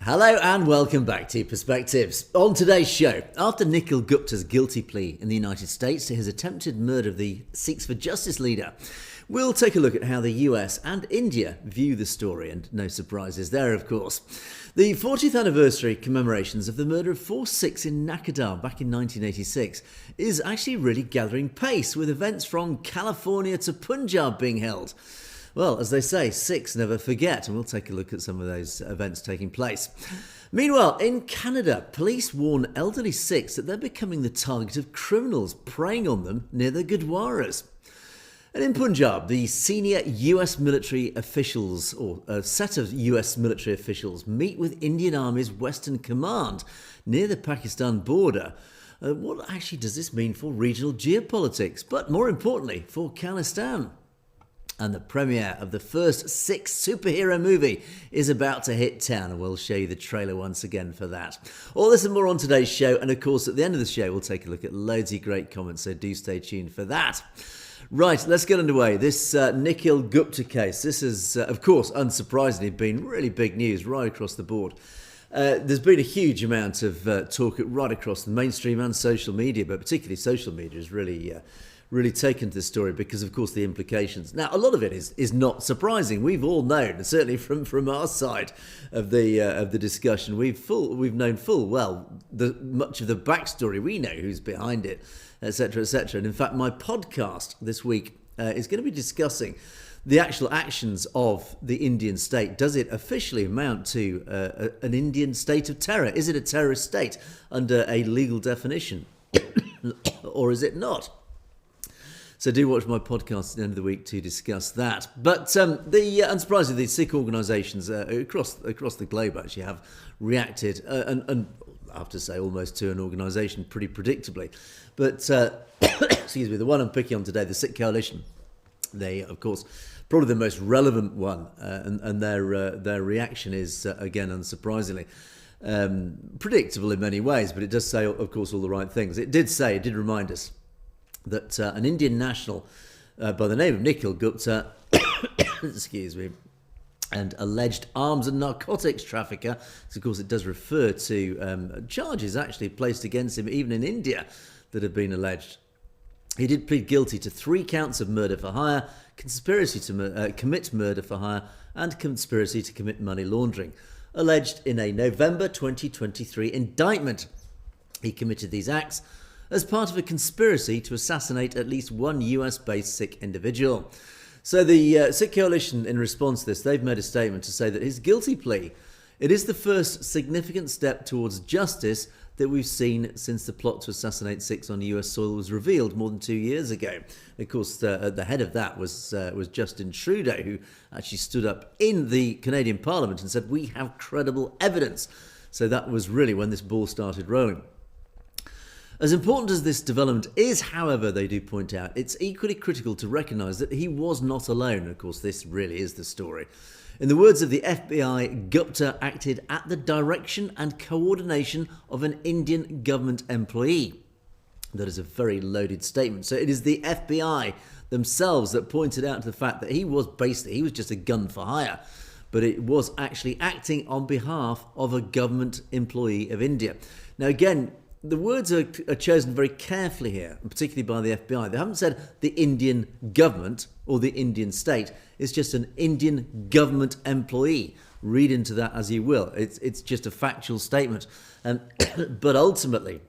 Hello and welcome back to Perspectives. On today's show, after Nikhil Gupta's guilty plea in the United States to his attempted murder of the Sikhs for Justice leader, we'll take a look at how the US and India view the story, and no surprises there, of course. The 40th anniversary commemorations of the murder of 4 Sikhs in Nakodar back in 1986 is actually really gathering pace, with events from California to Punjab being held. Well, as they say, Sikhs never forget, and we'll take a look at some of those events taking place. Meanwhile, in Canada, police warn elderly Sikhs that they're becoming the target of criminals preying on them near the Gurdwaras. And in Punjab, the senior US military officials, or a set of US military officials, meet with Indian Army's Western Command near the Pakistan border. What actually does this mean for regional geopolitics, but more importantly, for khalistan? And the premiere of the first Sikh superhero movie is about to hit town, and we'll show you the trailer once again for that. All this and more on today's show, and of course at the end of the show we'll take a look at loads of great comments, so do stay tuned for that. Right, let's get underway. This Nikhil Gupta case, this has of course unsurprisingly been really big news right across the board. There's been a huge amount of talk right across the mainstream and social media, but particularly social media has really taken to this story because, of course, the implications. Now, a lot of it is not surprising. We've all known, certainly from our side of the discussion, we've known full well much of the backstory. We know who's behind it, etc., etc. And in fact, my podcast this week is going to be discussing the actual actions of the Indian state. Does it officially amount to an Indian state of terror? Is it a terrorist state under a legal definition, or is it not? So do watch my podcast at the end of the week to discuss that. But unsurprisingly, the Sikh organisations across the globe actually have reacted, and I have to say almost to an organisation pretty predictably. But excuse me, the one I'm picking on today, the Sikh Coalition, they, of course, probably the most relevant one, and their reaction is, again, unsurprisingly, predictable in many ways, but it does say, of course, all the right things. It did remind us that an Indian national by the name of Nikhil Gupta, excuse me, and alleged arms and narcotics trafficker, so of course it does refer to charges actually placed against him even in India that have been alleged. He did plead guilty to 3 counts of murder for hire, conspiracy to commit murder for hire, and conspiracy to commit money laundering, alleged in a November 2023 indictment. He committed these acts as part of a conspiracy to assassinate at least one US-based Sikh individual. So the Sikh Coalition, in response to this, they've made a statement to say that his guilty plea, it is the first significant step towards justice that we've seen since the plot to assassinate Sikhs on US soil was revealed more than 2 years ago. Of course, at the head of that was Justin Trudeau, who actually stood up in the Canadian Parliament and said, "We have credible evidence." So that was really when this ball started rolling. As important as this development is, however, they do point out, it's equally critical to recognise that he was not alone. Of course, this really is the story. In the words of the FBI, Gupta acted at the direction and coordination of an Indian government employee. That is a very loaded statement. So it is the FBI themselves that pointed out to the fact that he was just a gun for hire, but it was actually acting on behalf of a government employee of India. Now, again, the words are chosen very carefully here, and particularly by the FBI. They haven't said the Indian government or the Indian state. It's just an Indian government employee. Read into that as you will. It's just a factual statement. But ultimately,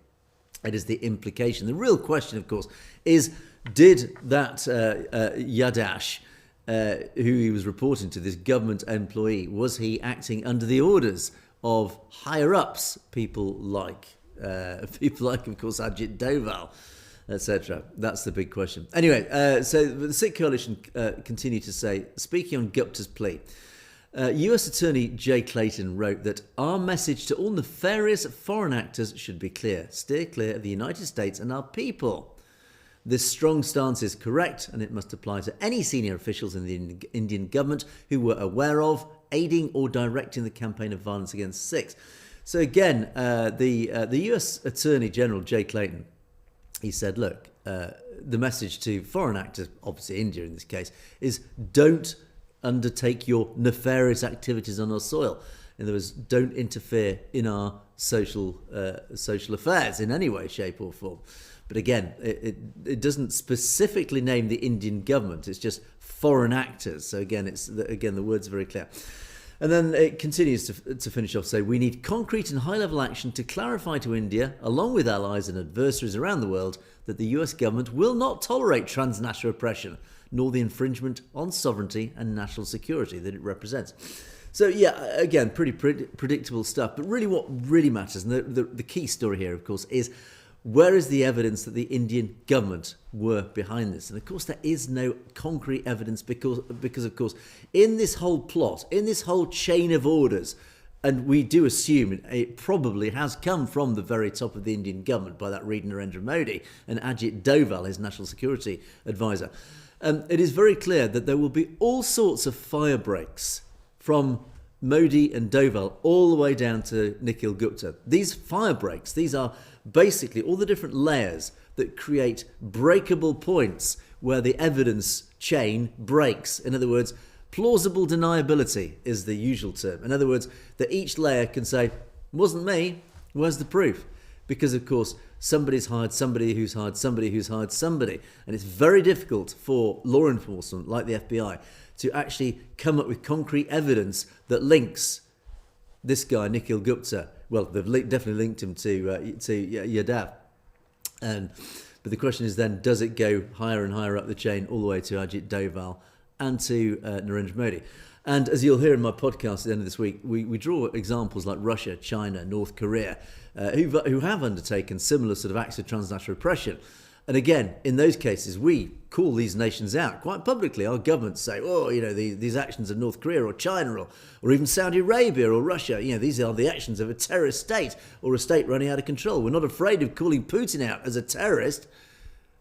it is the implication. The real question, of course, is did that Yadash, who he was reporting to, this government employee, was he acting under the orders of higher-ups, people like, of course, Ajit Doval, etc. That's the big question. Anyway, so the Sikh Coalition continue to say, speaking on Gupta's plea, US Attorney Jay Clayton wrote that our message to all nefarious foreign actors should be clear. Steer clear of the United States and our people. This strong stance is correct, and it must apply to any senior officials in the Indian government who were aware of, aiding or directing the campaign of violence against Sikhs. So again, the US Attorney General, Jay Clayton, he said, look, the message to foreign actors, obviously India in this case, is don't undertake your nefarious activities on our soil. In other words, don't interfere in our social affairs in any way, shape or form. But again, it doesn't specifically name the Indian government. It's just foreign actors. So again, the word's very clear. And then it continues to finish off, say, we need concrete and high-level action to clarify to India, along with allies and adversaries around the world, that the US government will not tolerate transnational oppression, nor the infringement on sovereignty and national security that it represents. So yeah, again, pretty predictable stuff. But really what really matters, and the key story here, of course, is where is the evidence that the Indian government were behind this? And of course, there is no concrete evidence because of course, in this whole plot, in this whole chain of orders, and we do assume it probably has come from the very top of the Indian government by that read Narendra Modi and Ajit Doval, his national security advisor. It is very clear that there will be all sorts of fire breaks from Modi and Doval all the way down to Nikhil Gupta. These fire breaks, these are basically all the different layers that create breakable points where the evidence chain breaks. In other words, plausible deniability is the usual term. In other words, that each layer can say, wasn't me, where's the proof? Because, of course, somebody's hired somebody who's hired somebody who's hired somebody. And it's very difficult for law enforcement, like the FBI, to actually come up with concrete evidence that links this guy, Nikhil Gupta. Well, they've definitely linked him to Yadav. But the question is then, does it go higher and higher up the chain all the way to Ajit Doval and to Narendra Modi? And as you'll hear in my podcast at the end of this week, we draw examples like Russia, China, North Korea, who have undertaken similar sort of acts of transnational oppression. And again, in those cases, we call these nations out quite publicly. Our governments say, oh, these actions of North Korea or China or even Saudi Arabia or Russia, these are the actions of a terrorist state or a state running out of control. We're not afraid of calling Putin out as a terrorist.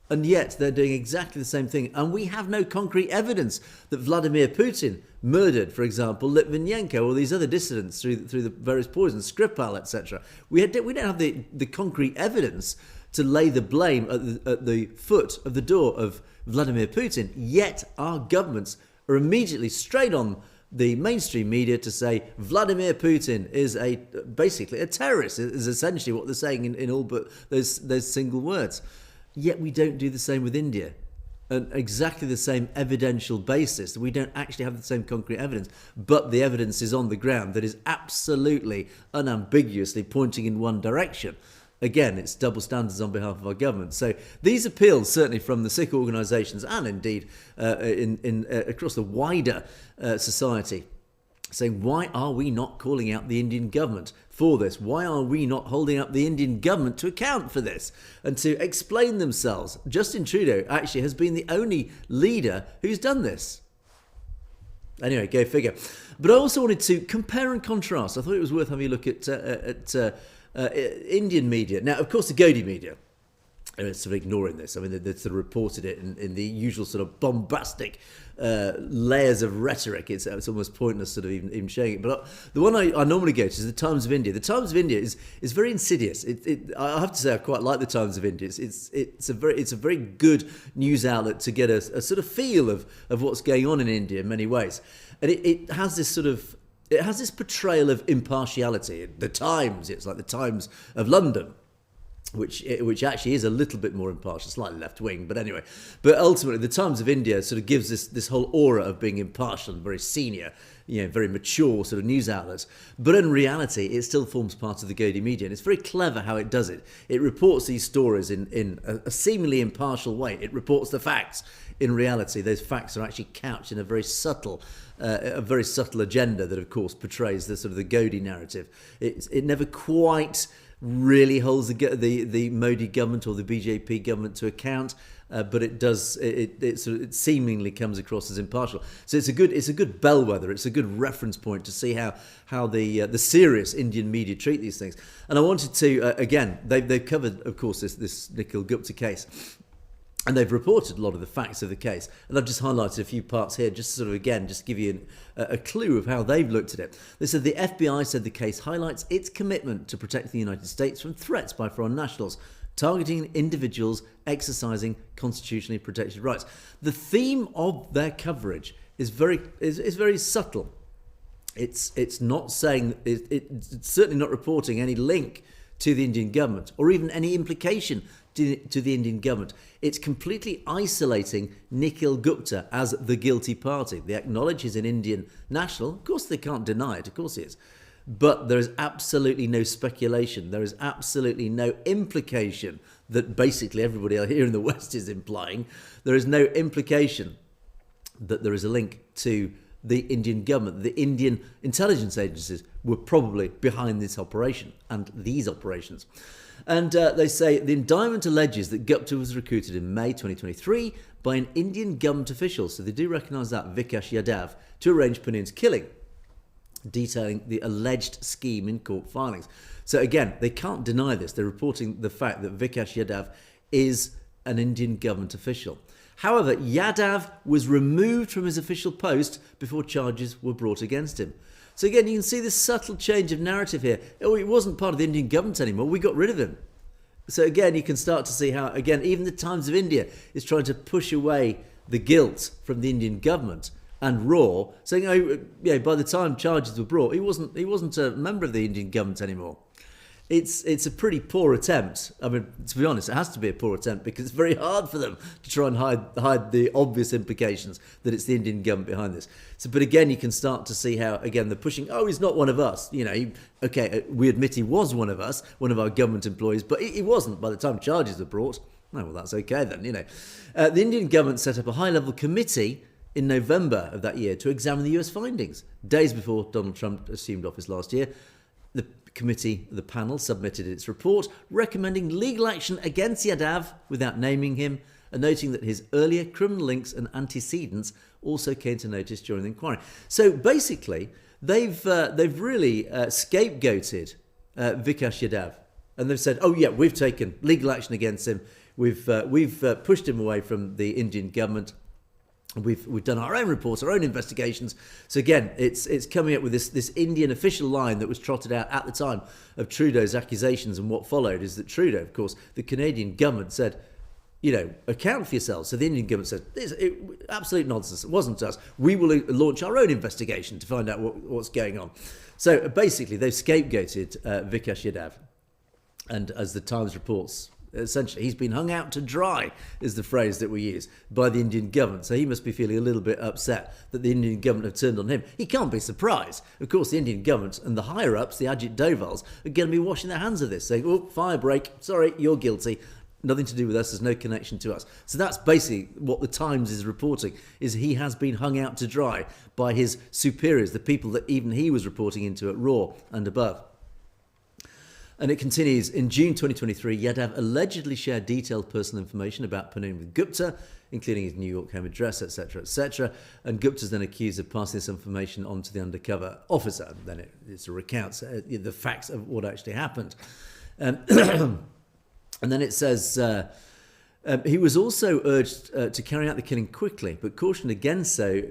And yet they're doing exactly the same thing. And we have no concrete evidence that Vladimir Putin murdered, for example, Litvinenko or these other dissidents through the various poisons, Skripal, etc. We don't have the concrete evidence to lay the blame at the foot of the door of Vladimir Putin. Yet our governments are immediately straight on the mainstream media to say Vladimir Putin is basically a terrorist, is essentially what they're saying in all but those single words. Yet we don't do the same with India. And exactly the same evidential basis. We don't actually have the same concrete evidence, but the evidence is on the ground that is absolutely unambiguously pointing in one direction. Again, it's double standards on behalf of our government. So these appeals, certainly from the Sikh organisations and indeed across the wider society, saying, why are we not calling out the Indian government for this? Why are we not holding up the Indian government to account for this and to explain themselves? Justin Trudeau actually has been the only leader who's done this. Anyway, go figure. But I also wanted to compare and contrast. I thought it was worth having a look at Indian media. Now, of course, the Godi media, sort of ignoring this. I mean, they sort of reported it in the usual sort of bombastic layers of rhetoric. It's almost pointless sort of even showing it. But the one I normally go to is the Times of India. The Times of India is very insidious. I have to say I quite like the Times of India. It's a very good news outlet to get a sort of feel of what's going on in India in many ways. And it has this sort of portrayal of impartiality. The Times, it's like the Times of London, which actually is a little bit more impartial, slightly left-wing, but anyway. But ultimately, the Times of India sort of gives this whole aura of being impartial and very senior, very mature sort of news outlets. But in reality, it still forms part of the Godi media, and it's very clever how it does it. It reports these stories in a seemingly impartial way. It reports the facts. In reality, those facts are actually couched in a very subtle agenda that, of course, portrays the sort of the Godi narrative. It never quite really holds the Modi government or the BJP government to account, but it does. It seemingly comes across as impartial. So it's a good bellwether. It's a good reference point to see how the serious Indian media treat these things. And I wanted to again, they've covered, of course, this Nikhil Gupta case. And they've reported a lot of the facts of the case. And I've just highlighted a few parts here, just to sort of, again, just give you a clue of how they've looked at it. They said the FBI said the case highlights its commitment to protect the United States from threats by foreign nationals, targeting individuals exercising constitutionally protected rights. The theme of their coverage is very subtle. It's not saying, it's certainly not reporting any link to the Indian government or even any implication to the Indian government. It's completely isolating Nikhil Gupta as the guilty party. They acknowledge he's an Indian national. Of course, they can't deny it. Of course he is. But there is absolutely no speculation. There is absolutely no implication that basically everybody here in the West is implying. There is no implication that there is a link to the Indian government. The Indian intelligence agencies were probably behind this operation and these operations. And they say the indictment alleges that Gupta was recruited in May 2023 by an Indian government official, so they do recognise that, Vikash Yadav, to arrange Panun's killing, detailing the alleged scheme in court filings. So again, they can't deny this. They're reporting the fact that Vikash Yadav is an Indian government official. However, Yadav was removed from his official post before charges were brought against him. So again, you can see this subtle change of narrative here. Oh, he wasn't part of the Indian government anymore. We got rid of him. So again, you can start to see how, again, even the Times of India is trying to push away the guilt from the Indian government and Raw, saying, oh, yeah, by the time charges were brought, he wasn't a member of the Indian government anymore. It's a pretty poor attempt. I mean, to be honest, it has to be a poor attempt because it's very hard for them to try and hide the obvious implications that it's the Indian government behind this. So, but again, you can start to see how, again, they're pushing, oh, he's not one of us. You know, we admit he was one of us, one of our government employees, but he wasn't by the time charges were brought. Oh, well, that's okay then, you know. The Indian government set up a high-level committee in November of that year to examine the US findings. Days before Donald Trump assumed office last year, the panel submitted its report recommending legal action against Yadav without naming him and noting that his earlier criminal links and antecedents also came to notice during the inquiry. So basically, they've really scapegoated Vikash Yadav, and they've said, oh yeah, we've taken legal action against him. We've pushed him away from the Indian government. We've done our own reports, our own investigations. So again, it's coming up with this Indian official line that was trotted out at the time of Trudeau's accusations, and what followed is that Trudeau, of course, the Canadian government said, you know, account for yourselves. So the Indian government said, absolute nonsense. It wasn't us. We will launch our own investigation to find out what's going on. So basically, they've scapegoated Vikash Yadav, and as the Times reports, essentially, he's been hung out to dry, is the phrase that we use, by the Indian government. So he must be feeling a little bit upset that the Indian government have turned on him. He can't be surprised. Of course, the Indian government and the higher-ups, the Ajit Dovals, are going to be washing their hands of this, saying, oh, fire break, sorry, you're guilty. Nothing to do with us, there's no connection to us. So that's basically what the Times is reporting, is he has been hung out to dry by his superiors, the people that even he was reporting into at Raw and above. And it continues, in June 2023, Yadav allegedly shared detailed personal information about Panun with Gupta, including his New York home address, etc., etc. And Gupta's then accused of passing this information on to the undercover officer. Then it recounts the facts of what actually happened. And then it says, he was also urged to carry out the killing quickly, but cautioned against so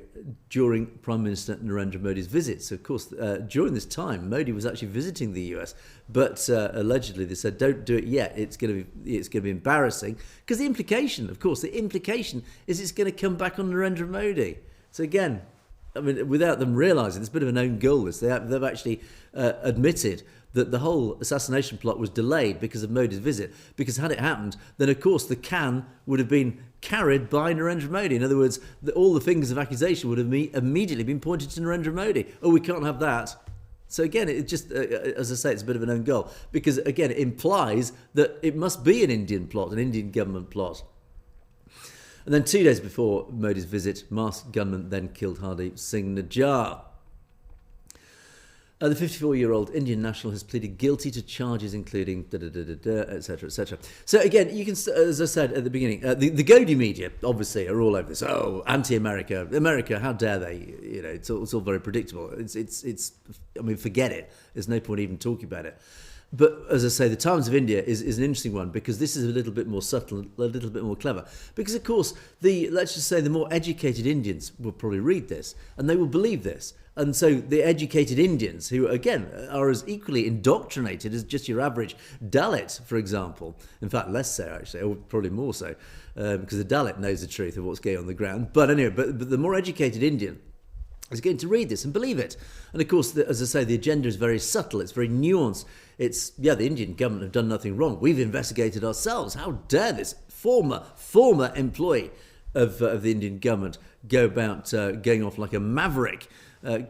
during Prime Minister Narendra Modi's visit. So, of course, during this time, Modi was actually visiting the US, but allegedly they said, don't do it yet. It's going to be embarrassing. Because the implication is it's going to come back on Narendra Modi. So again, I mean, without them realising, it's a bit of an own goal. They've actually admitted that the whole assassination plot was delayed because of Modi's visit. Because had it happened, then of course the can would have been carried by Narendra Modi. In other words, all the fingers of accusation would have immediately been pointed to Narendra Modi. Oh, we can't have that. So again, it just, as I say, it's a bit of an own goal. Because again, it implies that it must be an Indian plot, an Indian government plot. And then 2 days before Modi's visit, masked gunmen then killed Hardeep Singh Najjar. The 54-year-old Indian national has pleaded guilty to charges including etc., etc. So again, you can, as I said at the beginning, the Godi media obviously are all over this. Oh, anti-America, America, how dare they? You know, it's all very predictable. It's. I mean, forget it. There's no point even talking about it. But as I say, the Times of India is an interesting one because this is a little bit more subtle, a little bit more clever. Because of course, let's just say the more educated Indians will probably read this and they will believe this. And so the educated Indians, who again are as equally indoctrinated as just your average Dalit, for example, in fact less so actually, or probably more so, because the Dalit knows the truth of what's going on the ground. But anyway, but the more educated Indian is going to read this and believe it. And of course, as I say, the agenda is very subtle. It's very nuanced. It's, the Indian government have done nothing wrong. We've investigated ourselves. How dare this former employee of the Indian government go about going off like a maverick,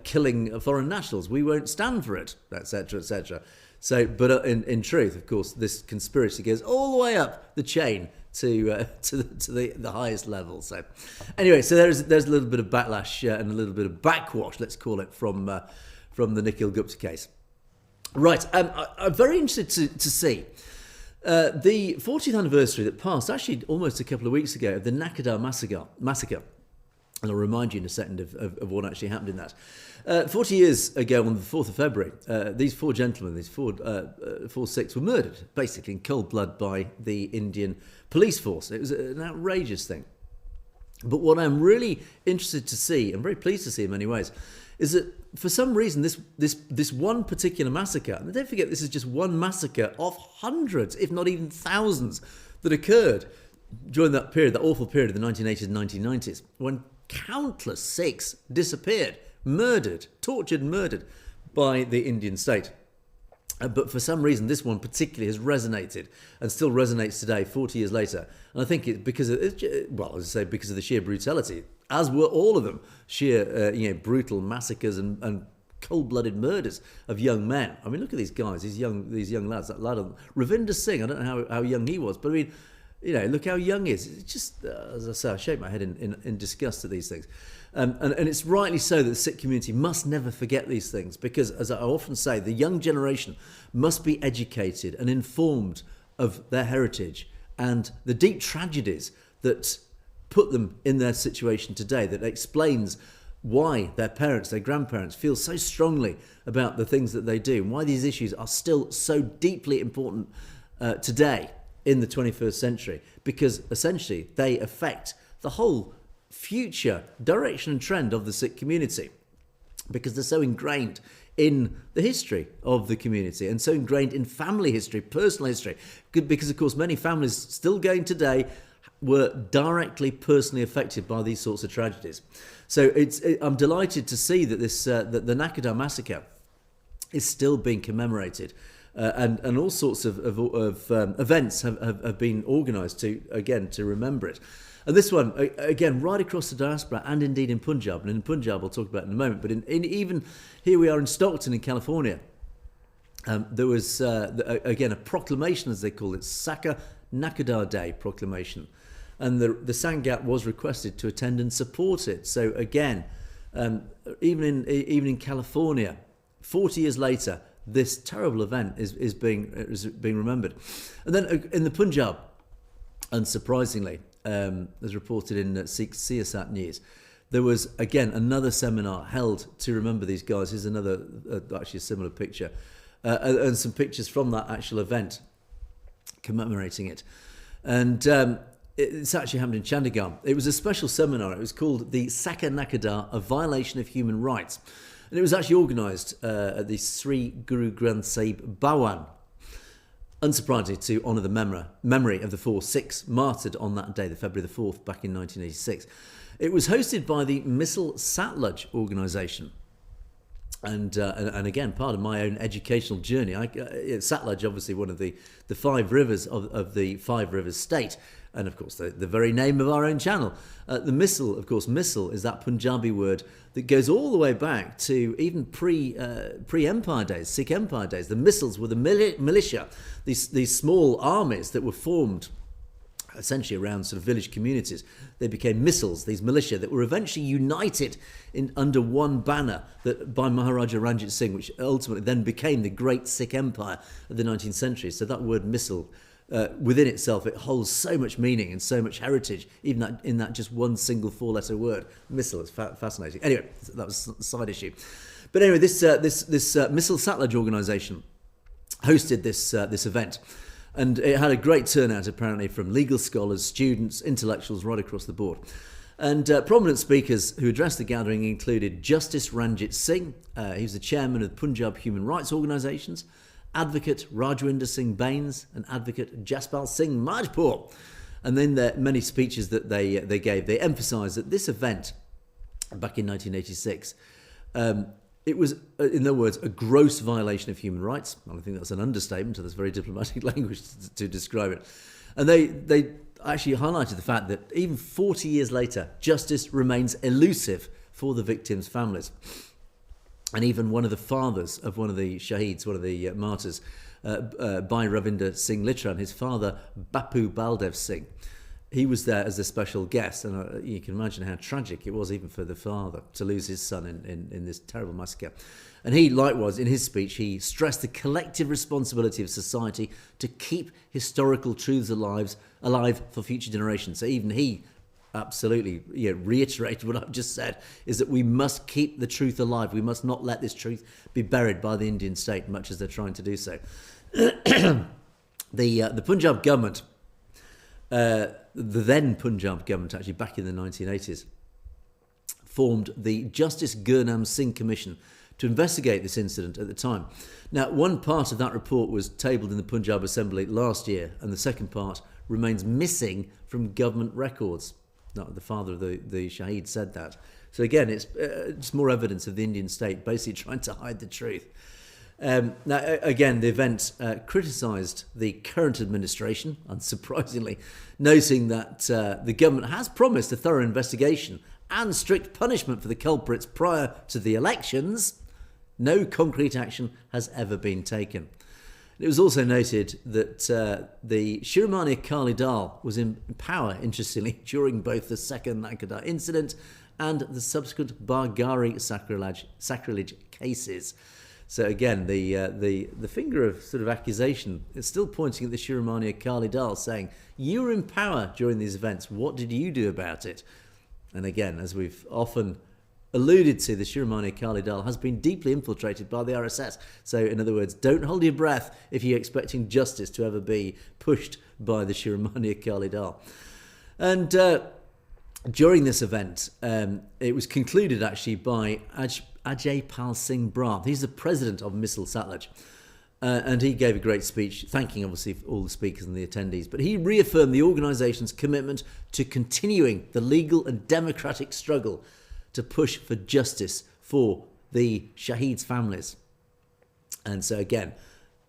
killing foreign nationals. We won't stand for it, etc., etc. So, but in truth, of course, this conspiracy goes all the way up the chain to the highest level. So, anyway, so there's a little bit of backlash and a little bit of backwash, let's call it, from the Nikhil Gupta case. Right, I'm very interested to see the 40th anniversary that passed actually almost a couple of weeks ago of the Nakodar massacre. And I'll remind you in a second of what actually happened in that. 40 years ago, on the 4th of February, these four gentlemen, these four Sikhs, were murdered, basically in cold blood by the Indian police force. It was an outrageous thing. But what I'm really interested to see, and very pleased to see in many ways, is that for some reason this one particular massacre, and don't forget this is just one massacre of hundreds, if not even thousands, that occurred during that period, that awful period of the 1980s and 1990s, when countless Sikhs disappeared, murdered, tortured and murdered by the Indian state. But for some reason, this one particularly has resonated and still resonates today, 40 years later. And I think it's because of, well, as I say, because of the sheer brutality, as were all of them, sheer, brutal massacres and cold-blooded murders of young men. I mean, look at these guys, these young lads. That lad, Ravinder Singh, I don't know how young he was, but I mean, look how young he is. It's just, as I say, I shake my head in disgust at these things. And it's rightly so that the Sikh community must never forget these things, because, as I often say, the young generation must be educated and informed of their heritage and the deep tragedies that put them in their situation today, that explains why their parents, their grandparents feel so strongly about the things that they do, and why these issues are still so deeply important today in the 21st century, because essentially they affect the whole future direction and trend of the Sikh community, because they're so ingrained in the history of the community and so ingrained in family history, personal history, because of course many families still going today were directly personally affected by these sorts of tragedies. So I'm delighted to see that that the Nakodar massacre is still being commemorated. And all sorts of events have been organised to remember it. And this one, again, right across the diaspora and indeed in Punjab. And in Punjab, I'll talk about in a moment. But even here we are in Stockton in California, there was, again, a proclamation, as they call it, Sikh Nakodar Day proclamation. And the Sangat was requested to attend and support it. So again, even in California, 40 years later, this terrible event is being remembered. And then in the Punjab, unsurprisingly, as reported in Sikh CSAT News, there was again another seminar held to remember these guys. Here's another, actually a similar picture, and some pictures from that actual event commemorating it. And it's actually happened in Chandigarh. It was a special seminar. It was called the Sikh Nakodar, a violation of human rights. And it was actually organised at the Sri Guru Granth Sahib Bhawan, unsurprisingly to honour the memory of the four Sikhs martyred on that day, the February the 4th, back in 1986. It was hosted by the Misl Satluj organisation. And again, part of my own educational journey. Satluj, obviously one of the five rivers of the Five Rivers state, and of course the very name of our own channel. The Misl, of course, Misl is that Punjabi word that goes all the way back to even pre-Empire days, Sikh Empire days. The Misls were the militia, these small armies that were formed essentially around sort of village communities. They became Misls, these militia that were eventually united under one banner by Maharaja Ranjit Singh, which ultimately then became the great Sikh Empire of the 19th century. So that word Misl, within itself, it holds so much meaning and so much heritage, even in that just one single four-letter word. Misl is fascinating. Anyway, that was a side issue. But anyway, this Misl Satluj organisation hosted this event. And it had a great turnout, apparently, from legal scholars, students, intellectuals, right across the board. And prominent speakers who addressed the gathering included Justice Ranjit Singh. He was the chairman of the Punjab Human Rights Organisations, advocate Rajwinder Singh Bains, and advocate Jaspal Singh Majpur. And then the many speeches that they gave, they emphasised that this event back in 1986. It was, in other words, a gross violation of human rights. And I think that's an understatement, and that's very diplomatic language to describe it. And they actually highlighted the fact that even 40 years later, justice remains elusive for the victims' families. And even one of the fathers of one of the shaheeds, one of the martyrs, Bhai Ravinder Singh Litran, his father, Bapu Baldev Singh, he was there as a special guest. And you can imagine how tragic it was even for the father to lose his son in this terrible massacre. And he, likewise, in his speech, he stressed the collective responsibility of society to keep historical truths alive for future generations. So even he absolutely reiterated what I've just said, is that we must keep the truth alive. We must not let this truth be buried by the Indian state, much as they're trying to do so. The Punjab government, the then Punjab government, actually back in the 1980s, formed the Justice Gurnam Singh Commission to investigate this incident at the time. Now, one part of that report was tabled in the Punjab Assembly last year, and the second part remains missing from government records. No, the father of the Shaheed said that. So again, it's just more evidence of the Indian state basically trying to hide the truth. Now, again, the event criticised the current administration, unsurprisingly, noting that the government has promised a thorough investigation and strict punishment for the culprits prior to the elections. No concrete action has ever been taken. It was also noted that the Shiromani Akali Dal was in power, interestingly, during both the second Nakodar incident and the subsequent Bargari sacrilege cases. So again, the finger of sort of accusation is still pointing at the Shiromani Akali Dal, saying, you were in power during these events, what did you do about it? And again, as we've often alluded to, the Shiromani Akali Dal has been deeply infiltrated by the RSS. So in other words, don't hold your breath if you're expecting justice to ever be pushed by the Shiromani Akali Dal. And during this event, it was concluded actually by Ajay Pal Singh Brath. He's the president of Misl Satluj. And he gave a great speech, thanking obviously all the speakers and the attendees. But he reaffirmed the organisation's commitment to continuing the legal and democratic struggle to push for justice for the Shaheed's families. And so again,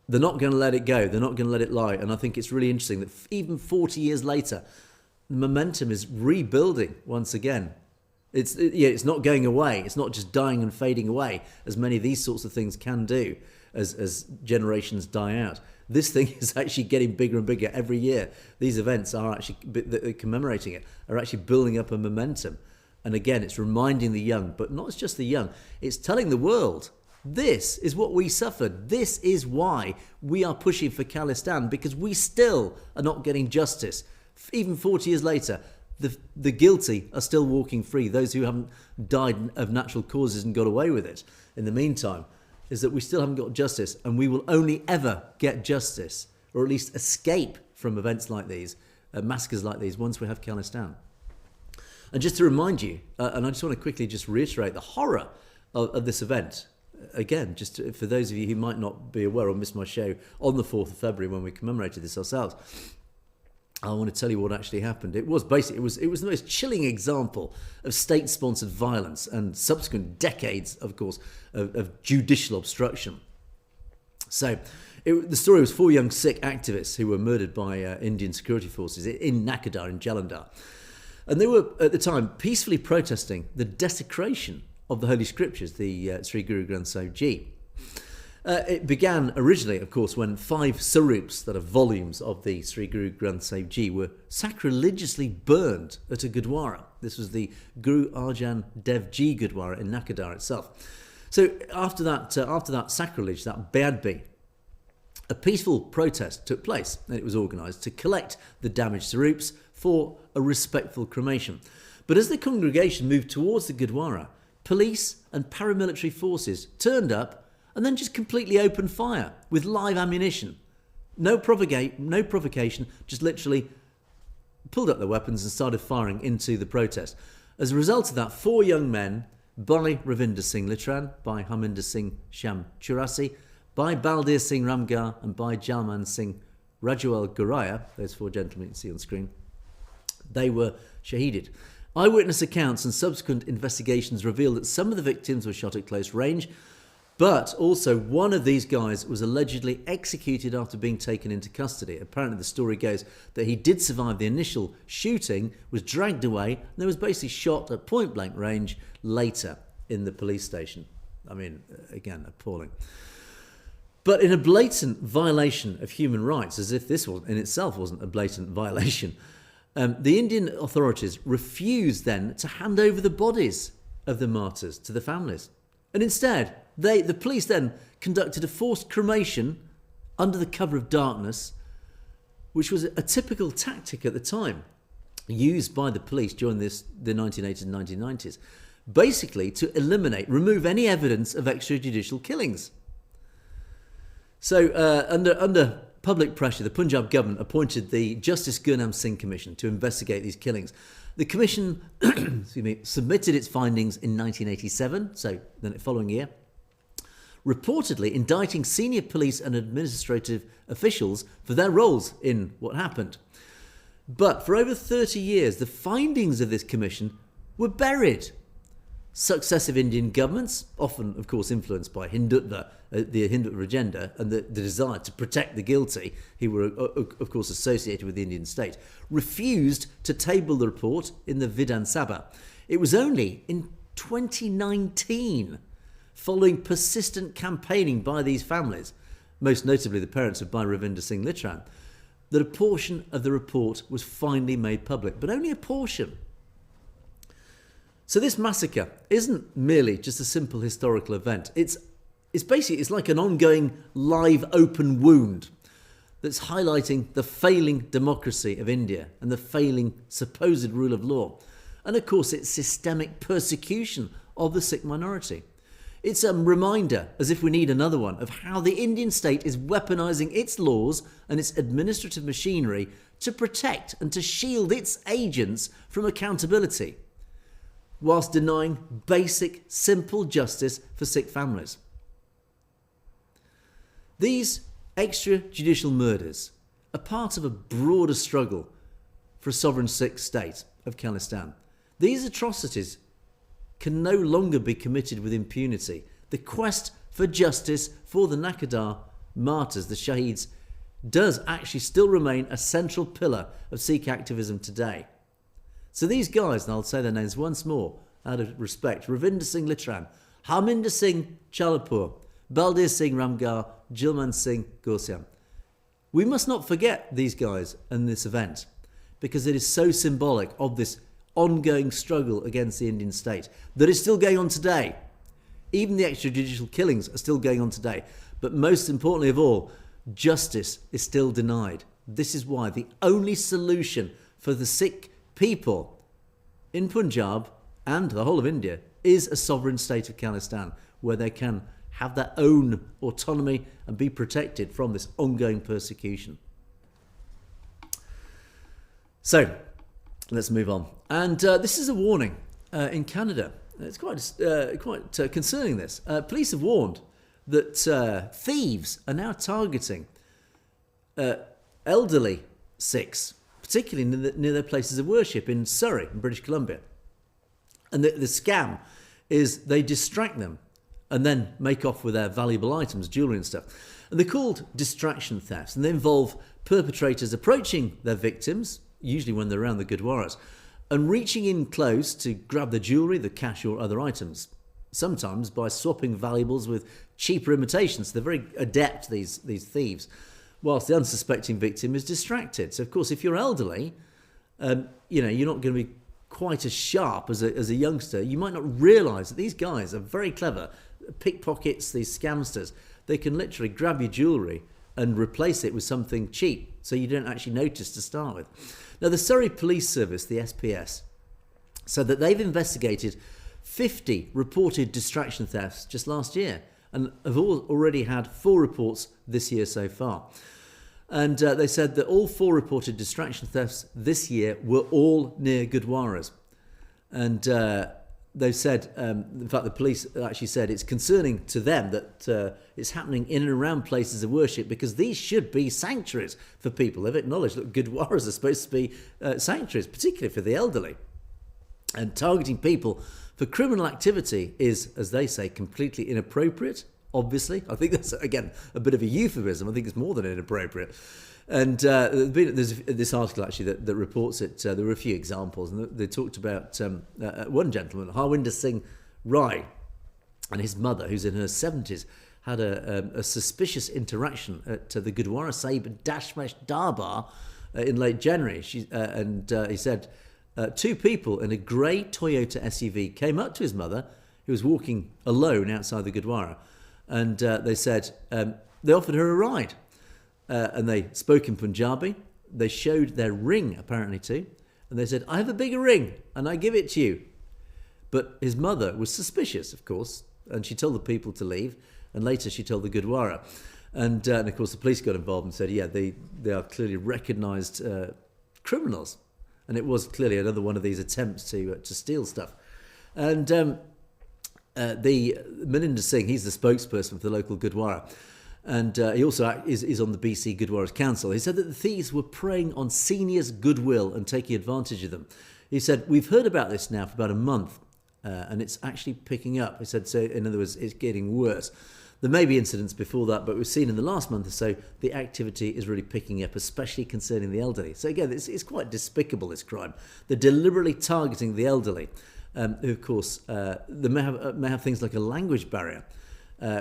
they're not going to let it go. They're not going to let it lie. And I think it's really interesting that even 40 years later, the momentum is rebuilding once again. It's not going away. It's not just dying and fading away, as many of these sorts of things can do as generations die out. This thing is actually getting bigger and bigger every year. These events are actually commemorating it, are actually building up a momentum. And again, it's reminding the young, but not just the young, it's telling the world, this is what we suffered. This is why we are pushing for Khalistan, because we still are not getting justice. Even 40 years later, the guilty are still walking free. Those who haven't died of natural causes and got away with it in the meantime, is that we still haven't got justice, and we will only ever get justice, or at least escape from events like these, massacres like these, once we have Khalistan. And just to remind you, and I just want to quickly just reiterate the horror of this event. Again, just for those of you who might not be aware or missed my show on the 4th of February when we commemorated this ourselves, I want to tell you what actually happened. It was basically, it was the most chilling example of state-sponsored violence and subsequent decades, of course, of judicial obstruction. So the story was 4 young Sikh activists who were murdered by Indian security forces in Nakodar, in Jalandhar. And they were, at the time, peacefully protesting the desecration of the Holy Scriptures, the Sri Guru Granth Sahib Ji. It began originally, of course, when 5 sarups, that are volumes of the Sri Guru Granth Sahib Ji, were sacrilegiously burned at a Gurdwara. This was the Guru Arjan Dev Ji Gurdwara in Nakodar itself. So after that sacrilege, that beadbi, a peaceful protest took place, and it was organised to collect the damaged sarups for a respectful cremation. But as the congregation moved towards the Gurdwara, police and paramilitary forces turned up and then just completely opened fire with live ammunition. No provocation, just literally pulled up their weapons and started firing into the protest. As a result of that, 4 young men, Bhai Ravinder Singh Litran, Bhai Harminder Singh Sham Churasi, Bhai Baldir Singh Ramgar, and Bhai Jalman Singh Rajuel Guraya, those 4 gentlemen you can see on screen, they were shaheeded. Eyewitness accounts and subsequent investigations revealed that some of the victims were shot at close range, but also one of these guys was allegedly executed after being taken into custody. Apparently the story goes that he did survive the initial shooting, was dragged away, and then was basically shot at point blank range later in the police station. I mean, again, appalling. But in a blatant violation of human rights, as if this in itself wasn't a blatant violation, the Indian authorities refused then to hand over the bodies of the martyrs to the families. And instead, the police then conducted a forced cremation under the cover of darkness, which was a typical tactic at the time used by the police during the 1980s and 1990s, basically to remove any evidence of extrajudicial killings. So under public pressure, the Punjab government appointed the Justice Gurnam Singh Commission to investigate these killings. The commission submitted its findings in 1987, so the following year, reportedly indicting senior police and administrative officials for their roles in what happened. But for over 30 years, the findings of this commission were buried. Successive Indian governments, often, of course, influenced by Hindutva, the Hindutva agenda, and the desire to protect the guilty, who were, of course, associated with the Indian state, refused to table the report in the Vidhan Sabha. It was only in 2019, following persistent campaigning by these families, most notably the parents of Bhai Ravinder Singh Litran, that a portion of the report was finally made public, but only a portion. So this massacre isn't merely just a simple historical event. It's like an ongoing live open wound that's highlighting the failing democracy of India and the failing supposed rule of law. And of course, it's systemic persecution of the Sikh minority. It's a reminder, as if we need another one, of how the Indian state is weaponising its laws and its administrative machinery to protect and to shield its agents from accountability, whilst denying basic, simple justice for Sikh families. These extrajudicial murders are part of a broader struggle for a sovereign Sikh state of Khalistan. These atrocities can no longer be committed with impunity. The quest for justice for the Nakodar martyrs, the Shaheeds, does actually still remain a central pillar of Sikh activism today. So these guys, and I'll say their names once more out of respect: Ravinder Singh Litran, Harminder Singh Chalapur, Baldir Singh Ramgar, Jilman Singh Gursiam. We must not forget these guys and this event, because it is so symbolic of this ongoing struggle against the Indian state that is still going on today. Even the extrajudicial killings are still going on today. But most importantly of all, justice is still denied. This is why the only solution for the Sikh people in Punjab and the whole of India is a sovereign state of Khalistan, where they can have their own autonomy and be protected from this ongoing persecution. So, let's move on. And this is a warning in Canada. It's quite concerning, this. Police have warned that thieves are now targeting elderly Sikhs, particularly near their places of worship in Surrey, in British Columbia. And the scam is they distract them and then make off with their valuable items, jewellery and stuff. And they're called distraction thefts, and they involve perpetrators approaching their victims, usually when they're around the Gurdwaras, and reaching in close to grab the jewellery, the cash or other items, sometimes by swapping valuables with cheaper imitations. They're very adept, these thieves, whilst the unsuspecting victim is distracted. So, of course, if you're elderly, you're not going to be quite as sharp as a youngster. You might not realise that these guys are very clever. Pickpockets, these scamsters, they can literally grab your jewellery and replace it with something cheap, so you don't actually notice to start with. Now, the Surrey Police Service, the SPS, said that they've investigated 50 reported distraction thefts just last year, and have already had 4 reports this year so far. And they said that all 4 reported distraction thefts this year were all near Gurdwaras. And they've said, in fact, the police actually said it's concerning to them that it's happening in and around places of worship, because these should be sanctuaries for people. They've acknowledged that Gurdwaras are supposed to be sanctuaries, particularly for the elderly. And targeting people for criminal activity is, as they say, completely inappropriate, obviously. I think that's, again, a bit of a euphemism. I think it's more than inappropriate. And there's this article, actually, that reports it. There were a few examples, and they talked about one gentleman, Harwinder Singh Rai, and his mother, who's in her 70s, had a suspicious interaction at the Gurdwara Sahib Dashmesh Darbar in late January. He said, two people in a grey Toyota SUV came up to his mother, who was walking alone outside the Gurdwara, and they said they offered her a ride. And they spoke in Punjabi. They showed their ring, apparently, too. And they said, I have a bigger ring, and I give it to you. But his mother was suspicious, of course, and she told the people to leave. And later she told the Gurdwara. And of course, the police got involved and said, yeah, they are clearly recognised criminals. And it was clearly another one of these attempts to steal stuff. And the Maninder Singh, he's the spokesperson for the local Gurdwara. And he also is on the BC Gurdwara's Council. He said that the thieves were preying on seniors' goodwill and taking advantage of them. He said, we've heard about this now for about a month, and it's actually picking up. He said, so in other words, it's getting worse. There may be incidents before that, but we've seen in the last month or so, the activity is really picking up, especially concerning the elderly. So again, it's quite despicable, this crime. They're deliberately targeting the elderly, who, of course, they may have things like a language barrier.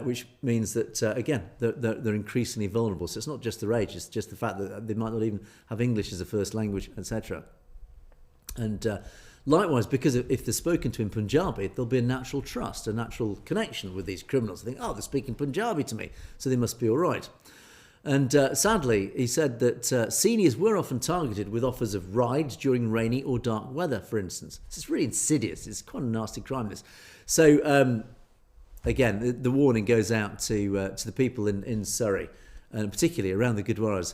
Which means that, again, they're increasingly vulnerable. So it's not just their age, it's just the fact that they might not even have English as a first language, etc. And likewise, because if they're spoken to in Punjabi, there'll be a natural trust, a natural connection with these criminals. They think, oh, they're speaking Punjabi to me, so they must be all right. And sadly, he said that seniors were often targeted with offers of rides during rainy or dark weather, for instance. So it's really insidious. It's quite a nasty crime, this. So... Again, the warning goes out to the people in Surrey, and particularly around the Gurdwaras.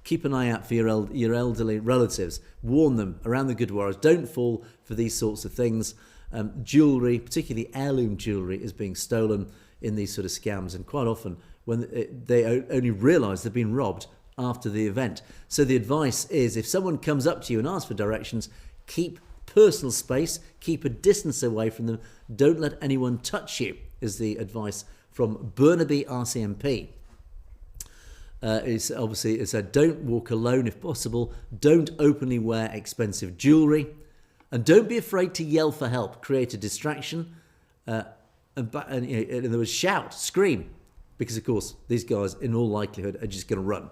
Keep an eye out for your elderly relatives. Warn them around the Gurdwaras. Don't fall for these sorts of things. Jewellery, particularly heirloom jewellery, is being stolen in these sort of scams, and quite often when they only realise they've been robbed after the event. So the advice is, if someone comes up to you and asks for directions, keep personal space, keep a distance away from them. Don't let anyone touch you, is the advice from Burnaby RCMP. It said, don't walk alone if possible, don't openly wear expensive jewellery, and don't be afraid to yell for help. Create a distraction, and there was shout, scream, because of course these guys in all likelihood are just going to run.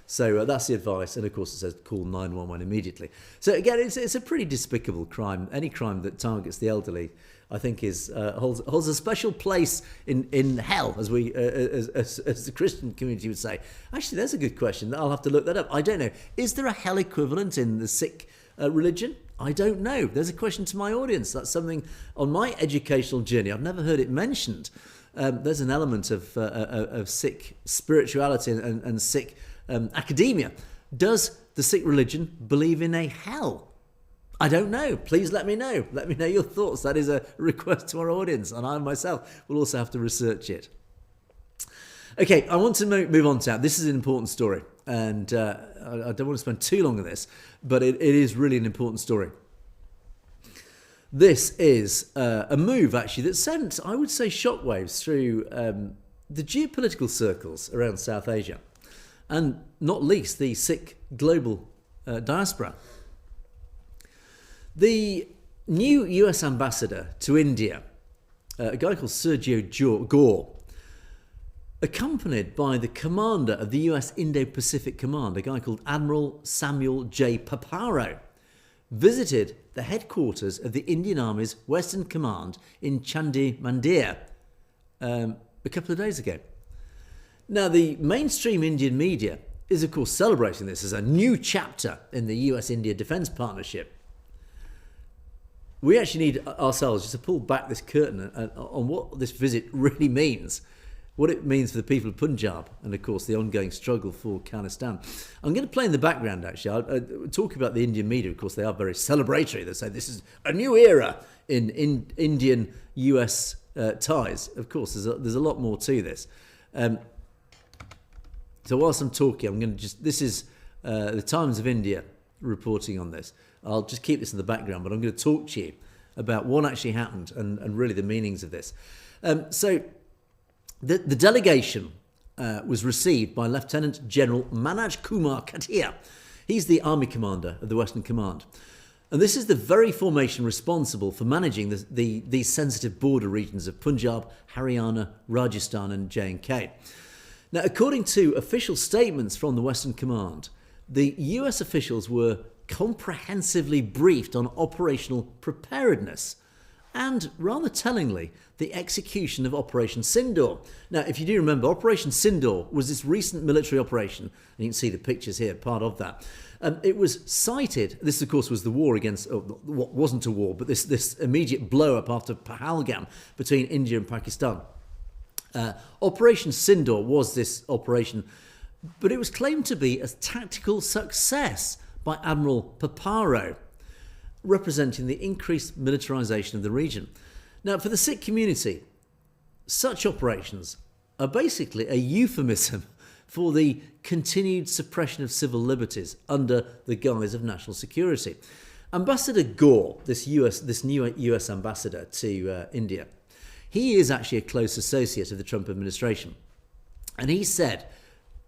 So that's the advice, and of course it says call 911 immediately. So again, it's a pretty despicable crime. Any crime that targets the elderly, I think, holds a special place in hell, as the Christian community would say. Actually, there's a good question. I'll have to look that up. I don't know. Is there a hell equivalent in the Sikh religion? I don't know. There's a question to my audience. That's something on my educational journey. I've never heard it mentioned. There's an element of Sikh spirituality and Sikh academia. Does the Sikh religion believe in a hell? I don't know. Please let me know. Let me know your thoughts. That is a request to our audience, and I myself will also have to research it. Okay, I want to move on to that. This is an important story, and I don't want to spend too long on this, but it is really an important story. This is a move, actually, that sent, I would say, shockwaves through the geopolitical circles around South Asia, and not least the Sikh global diaspora. The new US ambassador to India, a guy called Sergio Gore, accompanied by the commander of the US Indo-Pacific Command, a guy called Admiral Samuel J. Paparo, visited the headquarters of the Indian Army's Western Command in Chandimandir a couple of days ago. Now, the mainstream Indian media is, of course, celebrating this as a new chapter in the US-India defence partnership. We actually need ourselves just to pull back this curtain on what this visit really means, what it means for the people of Punjab, and of course the ongoing struggle for khalistan. I'm going to play in the background, actually. I'll talk about the Indian media. Of course, they are very celebratory. They say this is a new era in Indian-US ties. Of course, there's a lot more to this. So whilst I'm talking, I'm going to this is the Times of India reporting on this. I'll just keep this in the background, but I'm going to talk to you about what actually happened and really the meanings of this. So the delegation was received by Lieutenant General Manoj Kumar Katia. He's the army commander of the Western Command. And this is the very formation responsible for managing these sensitive border regions of Punjab, Haryana, Rajasthan and J&K. Now, according to official statements from the Western Command, the US officials were comprehensively briefed on operational preparedness and, rather tellingly, the execution of Operation Sindoor. Now, if you do remember, Operation Sindoor was this recent military operation, and you can see the pictures here, part of that. It was cited, this of course was the war against, what wasn't a war, but this immediate blow-up after Pahalgam between India and Pakistan. Operation Sindoor was this operation, but it was claimed to be a tactical success by Admiral Paparo, representing the increased militarisation of the region. Now, for the Sikh community, such operations are basically a euphemism for the continued suppression of civil liberties under the guise of national security. Ambassador Gore, this new US ambassador to India, he is actually a close associate of the Trump administration. And he said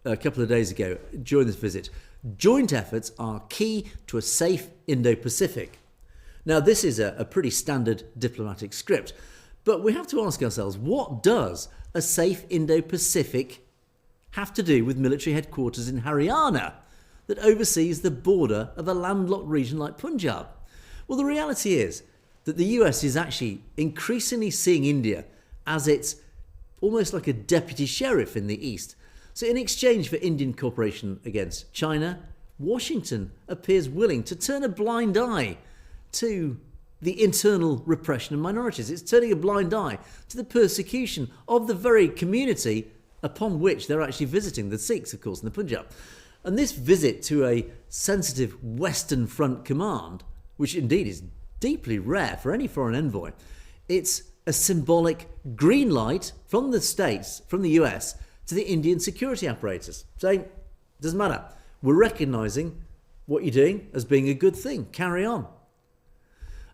a couple of days ago during this visit, joint efforts are key to a safe Indo-Pacific. Now, this is a pretty standard diplomatic script, but we have to ask ourselves, what does a safe Indo-Pacific have to do with military headquarters in Haryana that oversees the border of a landlocked region like Punjab? Well, the reality is that the US is actually increasingly seeing India as its almost like a deputy sheriff in the East. So in exchange for Indian cooperation against China, Washington appears willing to turn a blind eye to the internal repression of minorities. It's turning a blind eye to the persecution of the very community upon which they're actually visiting, the Sikhs, of course, in the Punjab. And this visit to a sensitive Western Front command, which indeed is deeply rare for any foreign envoy, it's a symbolic green light from the States, from the US, to the Indian security apparatus, saying, doesn't matter, we're recognising what you're doing as being a good thing, carry on.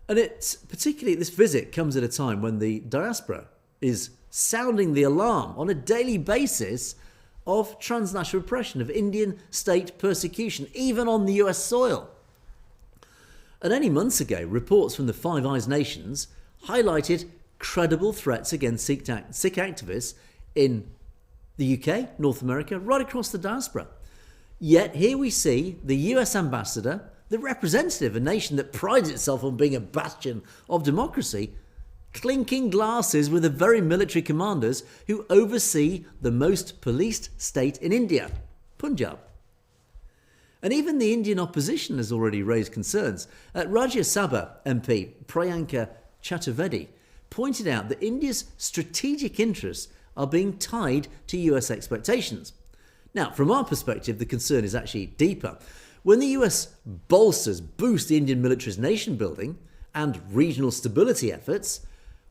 And it's particularly, this visit comes at a time when the diaspora is sounding the alarm on a daily basis of transnational repression, of Indian state persecution, even on the US soil. And only months ago, reports from the Five Eyes nations highlighted credible threats against Sikh activists in the UK, North America, right across the diaspora. Yet here we see the US ambassador, the representative, a nation that prides itself on being a bastion of democracy, clinking glasses with the very military commanders who oversee the most policed state in India, Punjab. And even the Indian opposition has already raised concerns. Rajya Sabha MP Priyanka Chaturvedi pointed out that India's strategic interests are being tied to US expectations. Now, from our perspective, the concern is actually deeper. When the US boost the Indian military's nation building and regional stability efforts,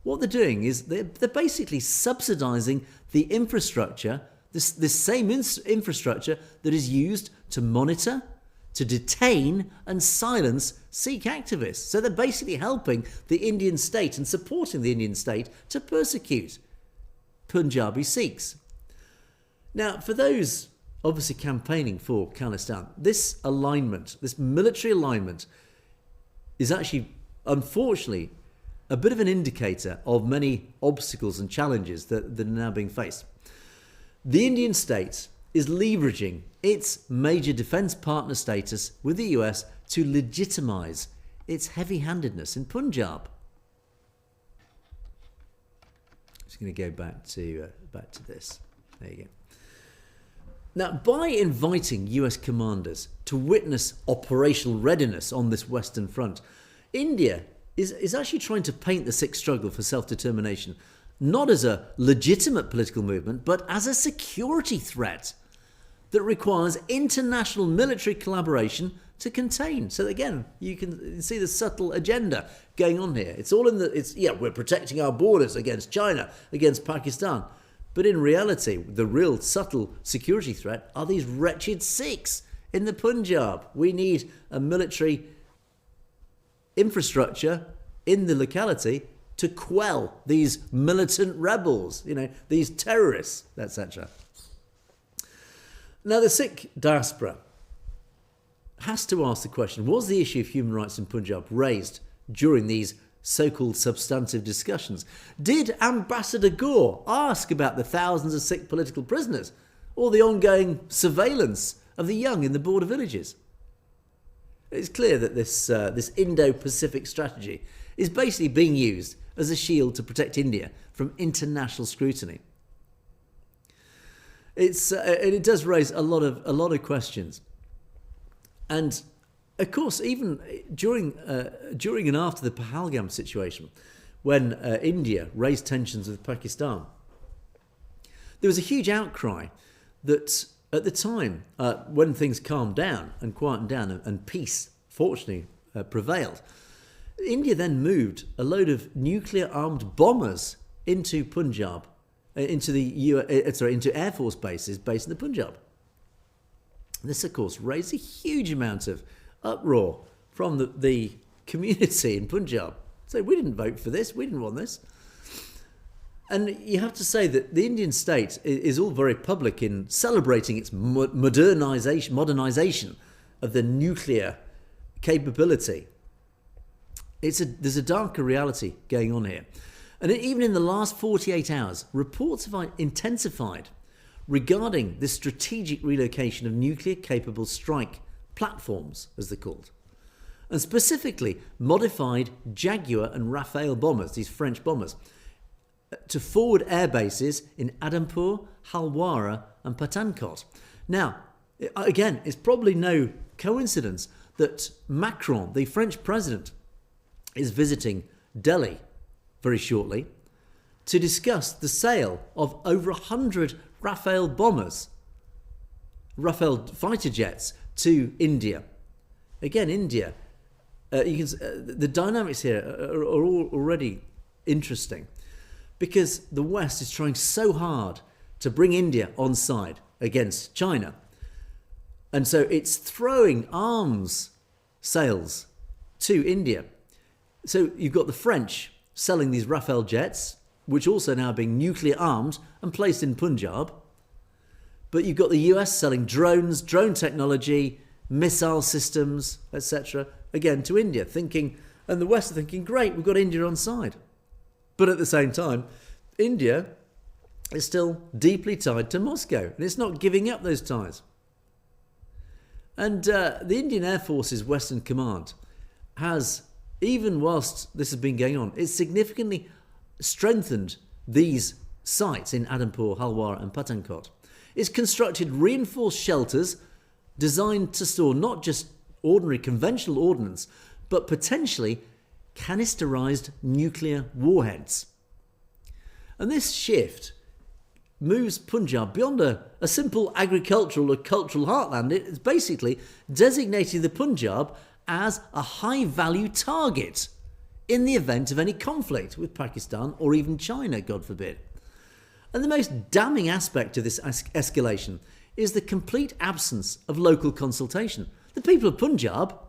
what they're doing is they're basically subsidising the infrastructure, this same infrastructure that is used to monitor, to detain and silence Sikh activists. So they're basically helping the Indian state and supporting the Indian state to persecute Punjabi Sikhs. Now, for those obviously campaigning for Khalistan, this alignment, this military alignment, is actually, unfortunately, a bit of an indicator of many obstacles and challenges that are now being faced. The Indian state is leveraging its major defence partner status with the US to legitimise its heavy-handedness in Punjab. Just going to go back to this. There you go. Now, by inviting US commanders to witness operational readiness on this Western Front, India is actually trying to paint the Sikh struggle for self-determination not as a legitimate political movement, but as a security threat that requires international military collaboration to contain. So again, you can see the subtle agenda going on here. It's all in we're protecting our borders against China, against Pakistan. But in reality, the real subtle security threat are these wretched Sikhs in the Punjab. We need a military infrastructure in the locality to quell these militant rebels, these terrorists, etc. Now, the Sikh diaspora has to ask the question, was the issue of human rights in Punjab raised during these so-called substantive discussions? Did Ambassador Gore ask about the thousands of Sikh political prisoners or the ongoing surveillance of the young in the border villages? It's clear that this Indo-Pacific strategy is basically being used as a shield to protect India from international scrutiny. It does raise a lot of questions, and of course, even during and after the Pahalgam situation, when India raised tensions with Pakistan, there was a huge outcry that at the time, when things calmed down and quietened down and peace, fortunately, prevailed, India then moved a load of nuclear-armed bombers into Punjab, into Air Force bases based in the Punjab. This, of course, raised a huge amount of uproar from the community in Punjab. So we didn't vote for this, we didn't want this. And you have to say that the Indian state is all very public in celebrating its modernization of the nuclear capability. There's a darker reality going on here. And even in the last 48 hours, reports have intensified regarding the strategic relocation of nuclear-capable strike platforms, as they're called, and specifically modified Jaguar and Rafale bombers, these French bombers, to forward air bases in Adhampur, Halwara and Pathankot. Now, again, it's probably no coincidence that Macron, the French president, is visiting Delhi very shortly to discuss the sale of over 100 Rafale bombers, Rafale fighter jets, to India. Again, India, the dynamics here are all already interesting, because the West is trying so hard to bring India on side against China. And so it's throwing arms sales to India. So you've got the French selling these Rafale jets, which also now are being nuclear armed and placed in Punjab. But you've got the US selling drones, drone technology, missile systems, etc., again to India, and the West are thinking, great, we've got India on side. But at the same time, India is still deeply tied to Moscow, and it's not giving up those ties. And the Indian Air Force's Western Command has, even whilst this has been going on, it's significantly strengthened these sites in Adhampur, Halwara and Pathankot. It's constructed reinforced shelters designed to store not just ordinary conventional ordnance, but potentially canisterized nuclear warheads. And this shift moves Punjab beyond a simple agricultural or cultural heartland. It's basically designating the Punjab as a high-value target in the event of any conflict with Pakistan or even China, God forbid. And the most damning aspect of this escalation is the complete absence of local consultation. The people of Punjab,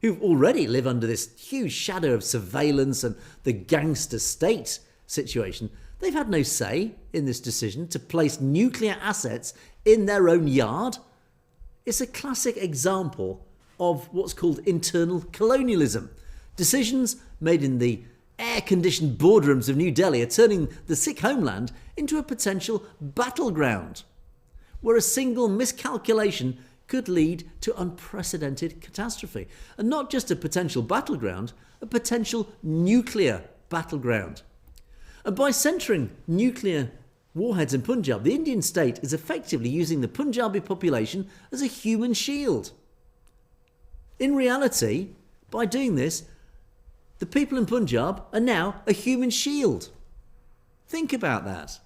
who already live under this huge shadow of surveillance and the gangster state situation, they've had no say in this decision to place nuclear assets in their own yard. It's a classic example of what's called internal colonialism. Decisions made in the air-conditioned boardrooms of New Delhi are turning the Sikh homeland into a potential battleground, where a single miscalculation could lead to unprecedented catastrophe. And not just a potential battleground, a potential nuclear battleground. And by centering nuclear warheads in Punjab, the Indian state is effectively using the Punjabi population as a human shield. In reality, by doing this, the people in Punjab are now a human shield. Think about that.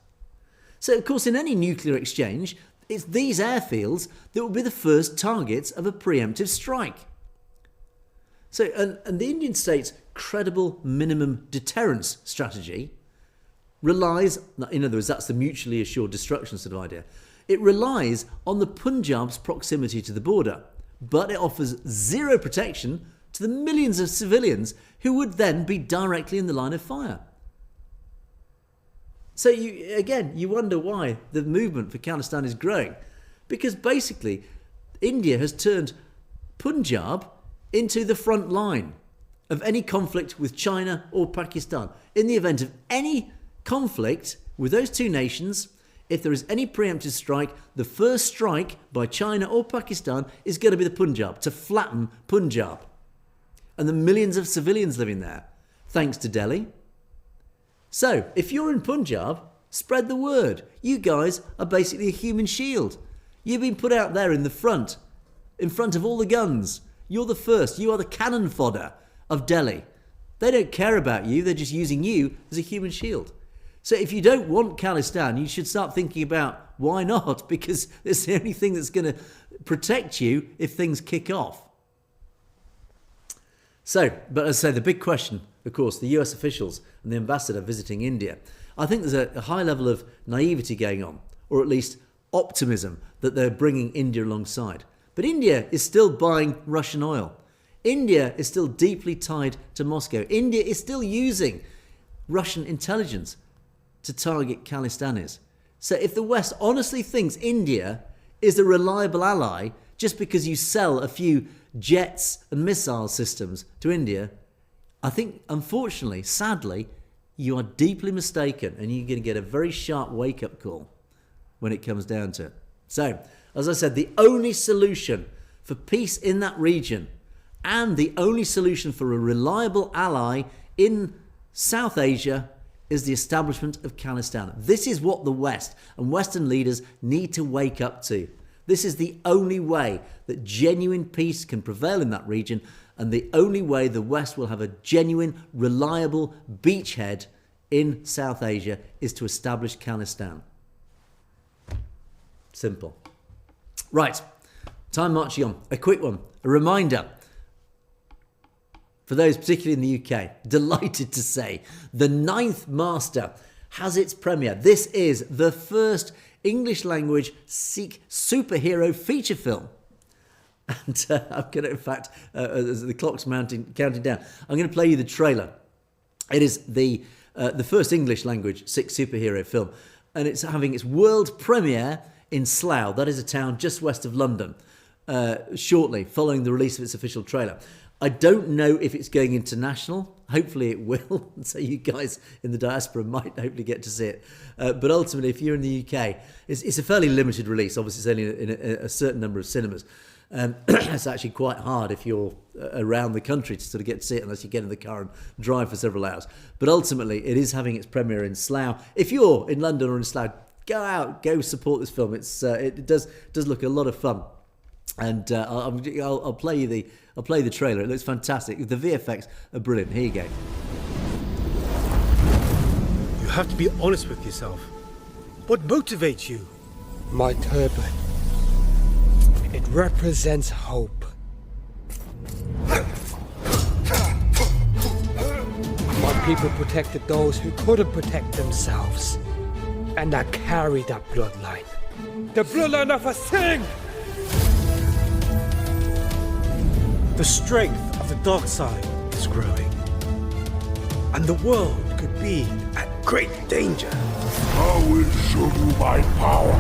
So, of course, in any nuclear exchange, it's these airfields that will be the first targets of a preemptive strike. So, and the Indian state's credible minimum deterrence strategy relies, in other words, that's the mutually assured destruction sort of idea. It relies on the Punjab's proximity to the border, but it offers zero protection to the millions of civilians who would then be directly in the line of fire. So you wonder why the movement for Khalistan is growing. Because basically, India has turned Punjab into the front line of any conflict with China or Pakistan. In the event of any conflict with those two nations, if there is any preemptive strike, the first strike by China or Pakistan is going to be the Punjab, to flatten Punjab. And the millions of civilians living there, thanks to Delhi. So, if you're in Punjab, spread the word. You guys are basically a human shield. You've been put out there in the front, in front of all the guns. You're the first. You are the cannon fodder of Delhi. They don't care about you. They're just using you as a human shield. So if you don't want Khalistan, you should start thinking about why not, because it's the only thing that's going to protect you if things kick off. So, but as I say, the big question, of course, the US officials and the ambassador visiting India, I think there's a high level of naivety going on, or at least optimism that they're bringing India alongside. But India is still buying Russian oil. India is still deeply tied to Moscow. India is still using Russian intelligence to target Khalistanis. So if the West honestly thinks India is a reliable ally just because you sell a few jets and missile systems to India, I think, unfortunately, sadly, you are deeply mistaken, and you're going to get a very sharp wake-up call when it comes down to it. So, as I said, the only solution for peace in that region and the only solution for a reliable ally in South Asia is the establishment of Khalistan. This is what the West and Western leaders need to wake up to. This is the only way that genuine peace can prevail in that region, and the only way the West will have a genuine, reliable beachhead in South Asia is to establish Khalistan. Simple. Right, time marching on. A quick one, a reminder. For those particularly in the UK, delighted to say the Ninth Master has its premiere. This is the first English language Sikh superhero feature film. And I'm going to, in fact, as the clock's counting down, I'm going to play you the trailer. It is the first English language Sikh superhero film. And it's having its world premiere in Slough. That is a town just west of London, shortly following the release of its official trailer. I don't know if it's going international. Hopefully it will. So you guys in the diaspora might hopefully get to see it. But ultimately, if you're in the UK, it's a fairly limited release. Obviously, it's only in a certain number of cinemas. It's actually quite hard if you're around the country to sort of get to see it unless you get in the car and drive for several hours. But ultimately, it is having its premiere in Slough. If you're in London or in Slough, go out, go support this film. It does look a lot of fun. And I'll play you the trailer. It looks fantastic. The VFX are brilliant. Here you go. You have to be honest with yourself. What motivates you? My turban. It represents hope. My people protected those who couldn't protect themselves. And I carry that bloodline. The bloodline of a Singh! The strength of the dark side is growing. And the world could be at great danger. I will show you my power.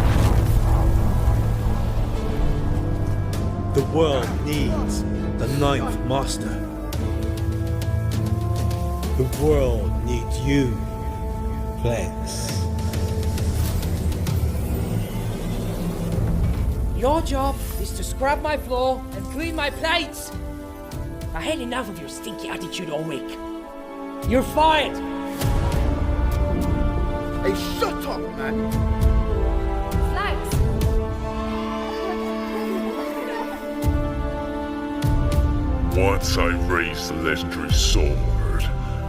The world needs the Ninth Master. The world needs you, Plex. Your job is to scrub my floor and clean my plates. I had enough of your stinky attitude all week. You're fired. Hey, shut up, man. Flags. Once I raise the legendary sword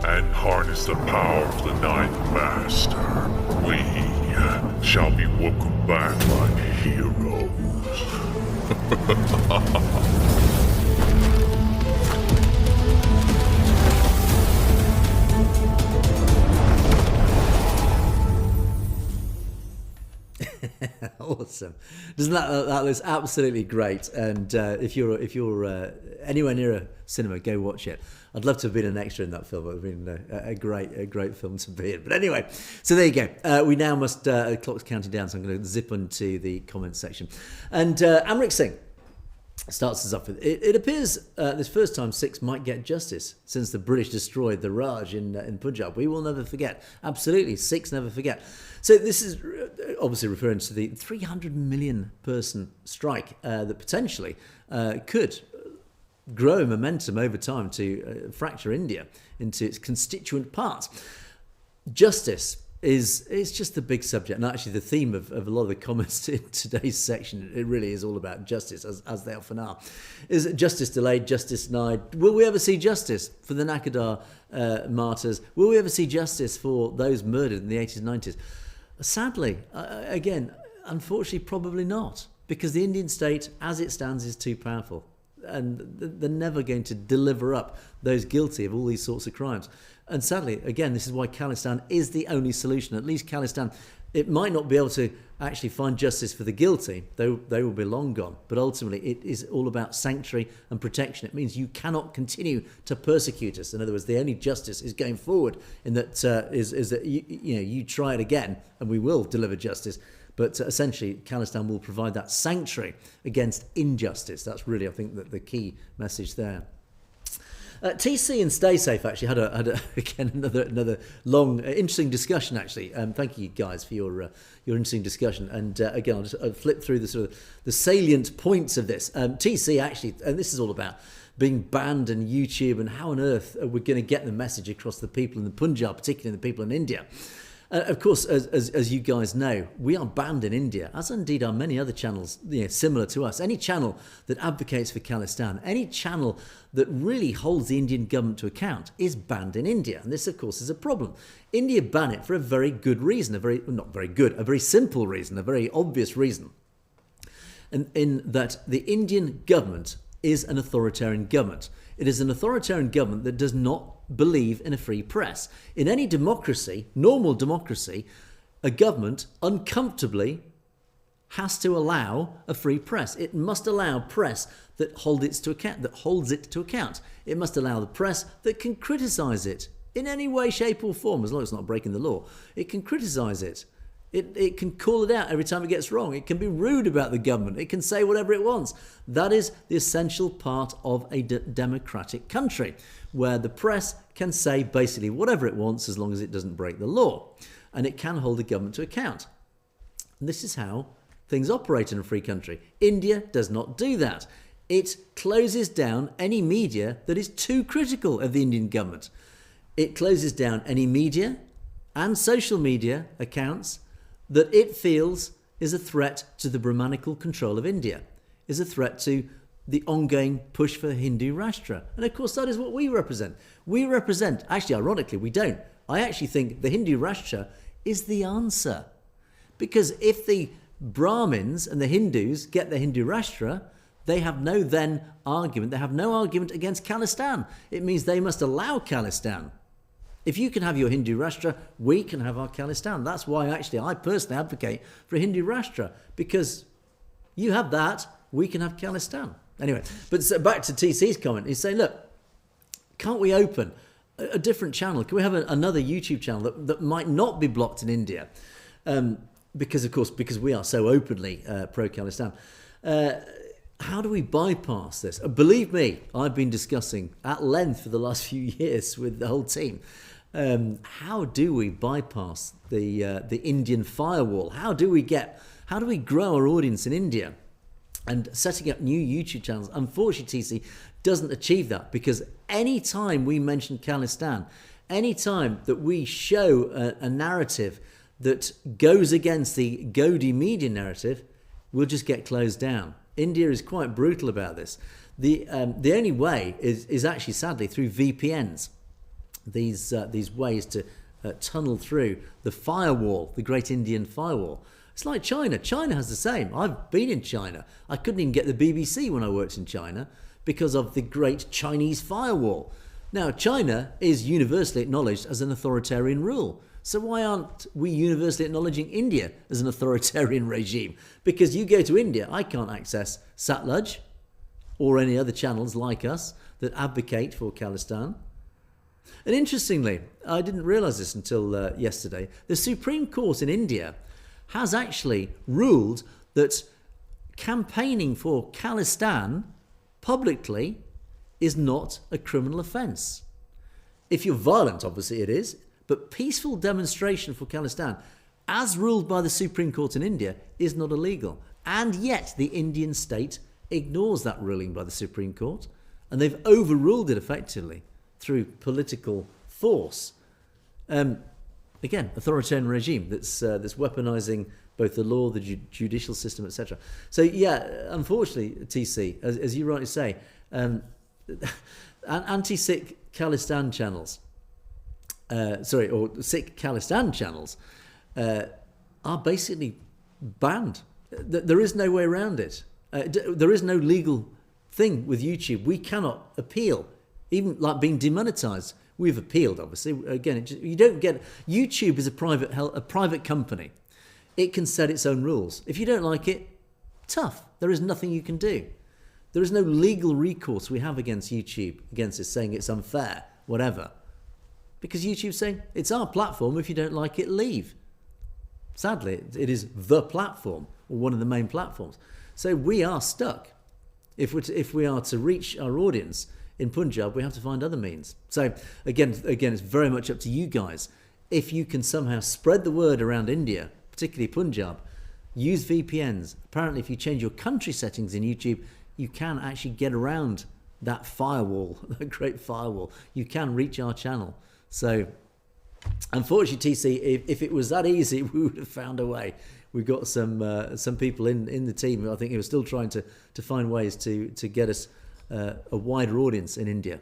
and harness the power of the Ninth Master, we shall be woken back like heroes. Awesome. Doesn't that looks absolutely great? And if you're anywhere near a cinema, go watch it. I'd love to have been an extra in that film. It would have been a great film to be in. But anyway, so there you go. We now must, the clock's counting down, so I'm going to zip into the comments section. And Amrit Singh starts us off with, it appears this first time Sikhs might get justice since the British destroyed the Raj in Punjab. We will never forget. Absolutely, Sikhs never forget. So this is obviously referring to the 300 million person strike that potentially could grow momentum over time to fracture India into its constituent parts. Justice is just the big subject, and actually the theme of a lot of the comments in today's section, it really is all about justice, as they often are. Is justice delayed, justice denied? Will we ever see justice for the Nakodar martyrs? Will we ever see justice for those murdered in the 80s and 90s? Sadly, again, unfortunately, probably not, because the Indian state, as it stands, is too powerful. And they're never going to deliver up those guilty of all these sorts of crimes. And sadly, again, this is why Khalistan is the only solution. At least Khalistan, it might not be able to actually find justice for the guilty, though they will be long gone. But ultimately, it is all about sanctuary and protection. It means you cannot continue to persecute us. In other words, the only justice is going forward, in that is that you try it again, and we will deliver justice. But essentially, Khalistan will provide that sanctuary against injustice. That's really, I think, the key message there. TC and Stay Safe actually had again another long, interesting discussion. Actually, thank you guys for your interesting discussion. And again, I'll just flip through the sort of the salient points of this. TC actually, and this is all about being banned on YouTube and how on earth are we going to get the message across the people in the Punjab, particularly the people in India. Of course, as you guys know, we are banned in India, as indeed are many other channels similar to us. Any channel that advocates for Khalistan, any channel that really holds the Indian government to account is banned in India. And this, of course, is a problem. India ban it for a very good reason, a very simple reason, a very obvious reason. And in that the Indian government is an authoritarian government. It is an authoritarian government that does not believe in a free press. In any democracy, normal democracy, a government uncomfortably has to allow a free press. It must allow press that holds it to account. It must allow the press that can criticise it in any way, shape or form, as long as it's not breaking the law. It can criticise it. It can call it out every time it gets wrong. It can be rude about the government. It can say whatever it wants. That is the essential part of a democratic country, where the press can say basically whatever it wants as long as it doesn't break the law. And it can hold the government to account. And this is how things operate in a free country. India does not do that. It closes down any media that is too critical of the Indian government. It closes down any media and social media accounts that it feels is a threat to the Brahmanical control of India, is a threat to the ongoing push for Hindu Rashtra. And of course, that is what we represent. We represent, actually, ironically, we don't. I actually think the Hindu Rashtra is the answer. Because if the Brahmins and the Hindus get the Hindu Rashtra, they have no argument. They have no argument against Khalistan. It means they must allow Khalistan. If you can have your Hindu Rashtra, we can have our Khalistan. That's why actually I personally advocate for a Hindu Rashtra, because you have that, we can have Khalistan. Anyway, but so back to TC's comment. He's saying, look, can't we open a different channel? Can we have another YouTube channel that might not be blocked in India? Because, of course, because we are so openly pro-Khalistan. How do we bypass this? Believe me, I've been discussing at length for the last few years with the whole team. How do we bypass the Indian firewall? How do we grow our audience in India? And setting up new YouTube channels, unfortunately, TC doesn't achieve that, because any time we mention Khalistan, any time that we show a narrative that goes against the Godi media narrative, we'll just get closed down. India is quite brutal about this. The only way is actually, sadly, through VPNs. These ways to tunnel through the firewall, the Great Indian Firewall. It's like China. China has the same. I've been in China. I couldn't even get the BBC when I worked in China because of the Great Chinese Firewall. Now, China is universally acknowledged as an authoritarian rule. So why aren't we universally acknowledging India as an authoritarian regime? Because you go to India, I can't access Satluj or any other channels like us that advocate for Khalistan. And interestingly, I didn't realise this until yesterday, the Supreme Court in India has actually ruled that campaigning for Khalistan publicly is not a criminal offence. If you're violent, obviously it is, but peaceful demonstration for Khalistan, as ruled by the Supreme Court in India, is not illegal. And yet the Indian state ignores that ruling by the Supreme Court, and they've overruled it effectively through political force. Again, authoritarian regime that's weaponising both the law, the judicial system, etc. So yeah, unfortunately, TC, as you rightly say, anti-Sikh Khalistan channels, or Sikh Khalistan channels, are basically banned. There is no way around it. There is no legal thing with YouTube. We cannot appeal, even like being demonetised. We've appealed, obviously. Again, you don't get. YouTube is a private company. It can set its own rules. If you don't like it, tough. There is nothing you can do. There is no legal recourse we have against YouTube, against it, saying it's unfair, whatever. Because YouTube's saying, it's our platform, if you don't like it, leave. Sadly, it is the platform, or one of the main platforms. So we are stuck. If we are to reach our audience in Punjab, we have to find other means. So again, it's very much up to you guys. If you can somehow spread the word around India, particularly Punjab, use VPNs. Apparently, if you change your country settings in YouTube, you can actually get around that firewall, that great firewall. You can reach our channel. So, unfortunately, TC, if it was that easy, we would have found a way. We've got some people in the team who I think who are still trying to find ways to get us a wider audience in India.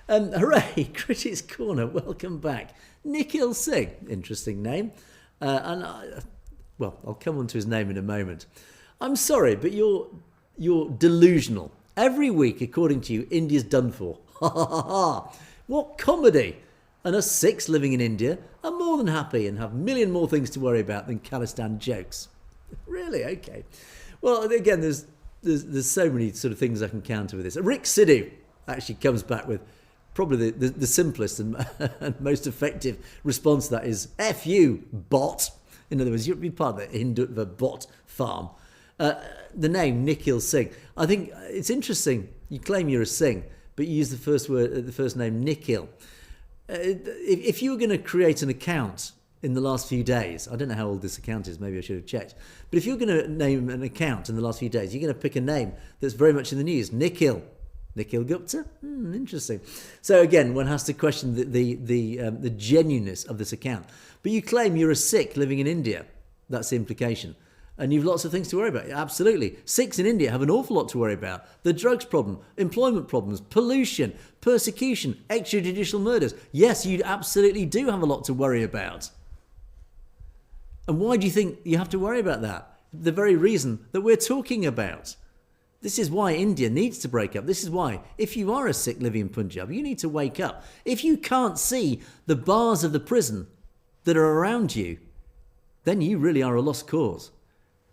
Hooray! Critics Corner, welcome back. Nikhil Singh, interesting name. I'll come on to his name in a moment. I'm sorry, but you're delusional. Every week, according to you, India's done for. Ha ha ha ha! What comedy! And us Sikhs living in India are more than happy and have a million more things to worry about than Khalistan jokes. Really? Okay. Well, again, there's so many sort of things I can counter with this. Rick Sidhu actually comes back with probably the simplest and most effective response to that is F you, bot. In other words, you'd be part of the bot farm. The name Nikhil Singh. I think it's interesting. You claim you're a Singh, but you use the first name Nikhil. If you were going to create an account in the last few days, I don't know how old this account is, maybe I should have checked, but if you're going to name an account in the last few days, you're going to pick a name that's very much in the news. Nikhil Gupta? Interesting. So again, one has to question the genuineness of this account. But you claim you're a Sikh living in India. That's the implication. And you've lots of things to worry about. Absolutely. Sikhs in India have an awful lot to worry about. The drugs problem, employment problems, pollution, persecution, extrajudicial murders. Yes, you absolutely do have a lot to worry about. And why do you think you have to worry about that? The very reason that we're talking about. This is why India needs to break up. This is why, if you are a Sikh living in Punjab, you need to wake up. If you can't see the bars of the prison that are around you, then you really are a lost cause.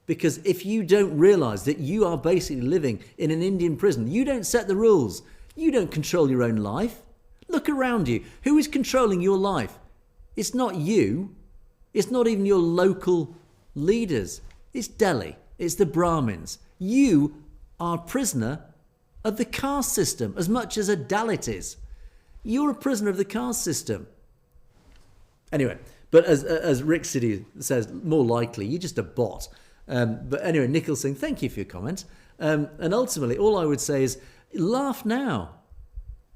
Because if you don't realise that you are basically living in an Indian prison, you don't set the rules. You don't control your own life. Look around you. Who is controlling your life? It's not you. It's not even your local leaders. It's Delhi. It's the Brahmins. You are a prisoner of the caste system as much as a Dalit is. You're a prisoner of the caste system. Anyway, but as Rick City says, more likely, you're just a bot. But anyway, Nikhil Singh, thank you for your comment. And ultimately, all I would say is, laugh now.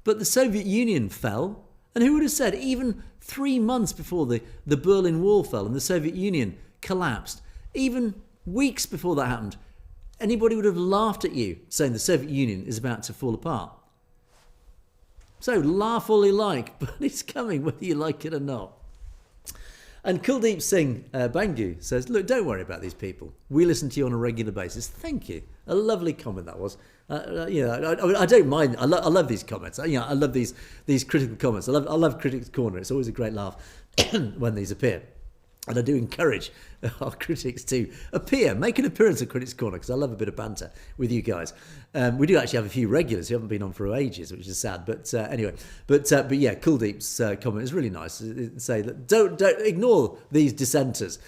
But the Soviet Union fell, and who would have said, even 3 months before the Berlin Wall fell and the Soviet Union collapsed, even weeks before that happened, anybody would have laughed at you saying the Soviet Union is about to fall apart. So laugh all you like, but it's coming whether you like it or not. And Kuldeep Singh Bangdu says, look, don't worry about these people. We listen to you on a regular basis. Thank you. A lovely comment that was. I don't mind. I love these comments. I love these critical comments. I love Critics Corner. It's always a great laugh when these appear. And I do encourage our critics to make an appearance at Critics Corner, because I love a bit of banter with you guys. We do actually have a few regulars who haven't been on for ages, which is sad. But anyway, but yeah, Kuldeep's comment is really nice. Say that don't ignore these dissenters.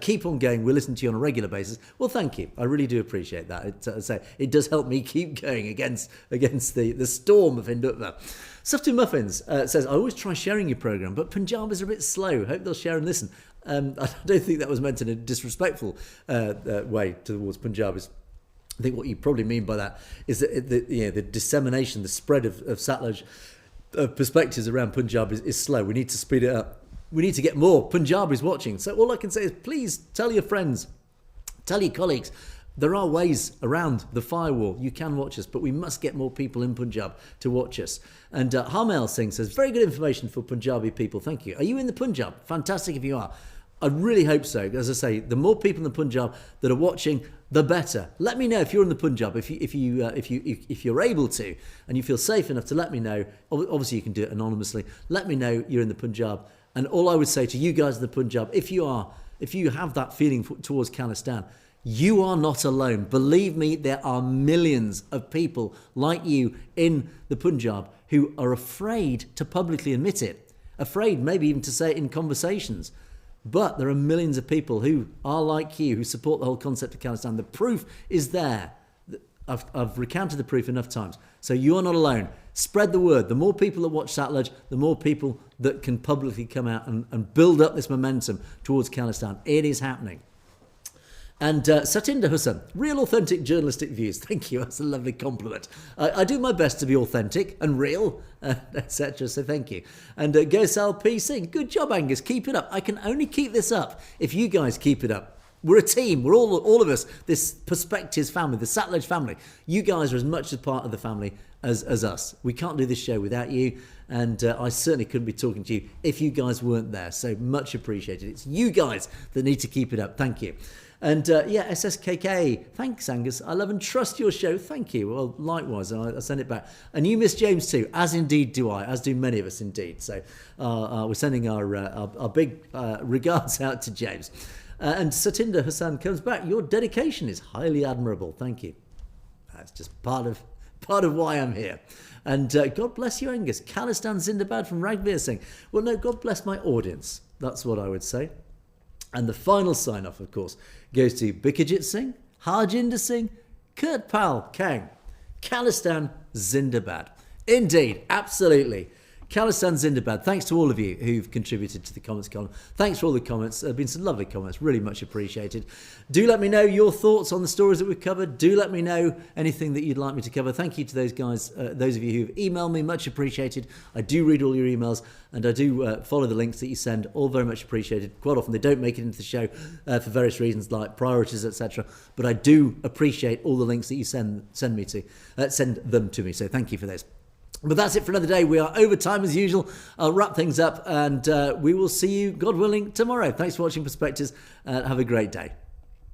Keep on going. We'll listen to you on a regular basis. Well, thank you. I really do appreciate that. It does help me keep going against the storm of Hindutva. Sufty Muffins says, I always try sharing your programme, but Punjabis are a bit slow. Hope they'll share and listen. I don't think that was meant in a disrespectful way towards Punjabis. I think what you probably mean by that is that the dissemination, the spread of Satluj perspectives around Punjab is slow. We need to speed it up. We need to get more Punjabis watching. So all I can say is please tell your friends, tell your colleagues, there are ways around the firewall. You can watch us, but we must get more people in Punjab to watch us. And Harmail Singh says, very good information for Punjabi people. Thank you. Are you in the Punjab? Fantastic if you are. I really hope so. As I say, the more people in the Punjab that are watching, the better. Let me know if you're in the Punjab, if you're able to, and you feel safe enough to let me know. Obviously, you can do it anonymously. Let me know you're in the Punjab. And all I would say to you guys in the Punjab, if you have that feeling towards Khalistan, you are not alone. Believe me, there are millions of people like you in the Punjab who are afraid to publicly admit it, afraid maybe even to say it in conversations. But there are millions of people who are like you, who support the whole concept of Khalistan. The proof is there. I've recounted the proof enough times. So you're not alone. Spread the word. The more people that watch Satluj, the more people that can publicly come out and build up this momentum towards Khalistan. It is happening. And Satinder Hussain, real authentic journalistic views. Thank you, that's a lovely compliment. I do my best to be authentic and real, etc. So thank you. And Gosal P. Singh, good job, Angus. Keep it up. I can only keep this up if you guys keep it up. We're a team. We're all of us. This Perspectives family, the Satluj family. You guys are as much a part of the family as us. We can't do this show without you. And I certainly couldn't be talking to you if you guys weren't there. So much appreciated. It's you guys that need to keep it up. Thank you. And SSKK, thanks Angus, I love and trust your show, thank you. Well, likewise, I send it back. And you miss James too, as indeed do I, as do many of us indeed. So we're sending our big regards out to James. And Satinder Hassan comes back, your dedication is highly admirable, thank you. That's just part of why I'm here. And God bless you, Angus. Khalistan Zindabad from Ragbir Singh. Well, no, God bless my audience. That's what I would say. And the final sign-off, of course, goes to Bikajit Singh, Harjinder Singh, Kurt Pal Kang. Khalistan Zindabad. Indeed, absolutely. Khalistan Zindabad. Thanks to all of you who've contributed to the comments column. Thanks for all the comments. There have been some lovely comments. Really much appreciated. Do let me know your thoughts on the stories that we've covered. Do let me know anything that you'd like me to cover. Thank you to those guys, those of you who've emailed me. Much appreciated. I do read all your emails and I do follow the links that you send. All very much appreciated. Quite often they don't make it into the show for various reasons like priorities, etc. But I do appreciate all the links that you send them to me. So thank you for those. But that's it for another day. We are over time as usual. I'll wrap things up and we will see you, God willing, tomorrow. Thanks for watching Perspectives and have a great day.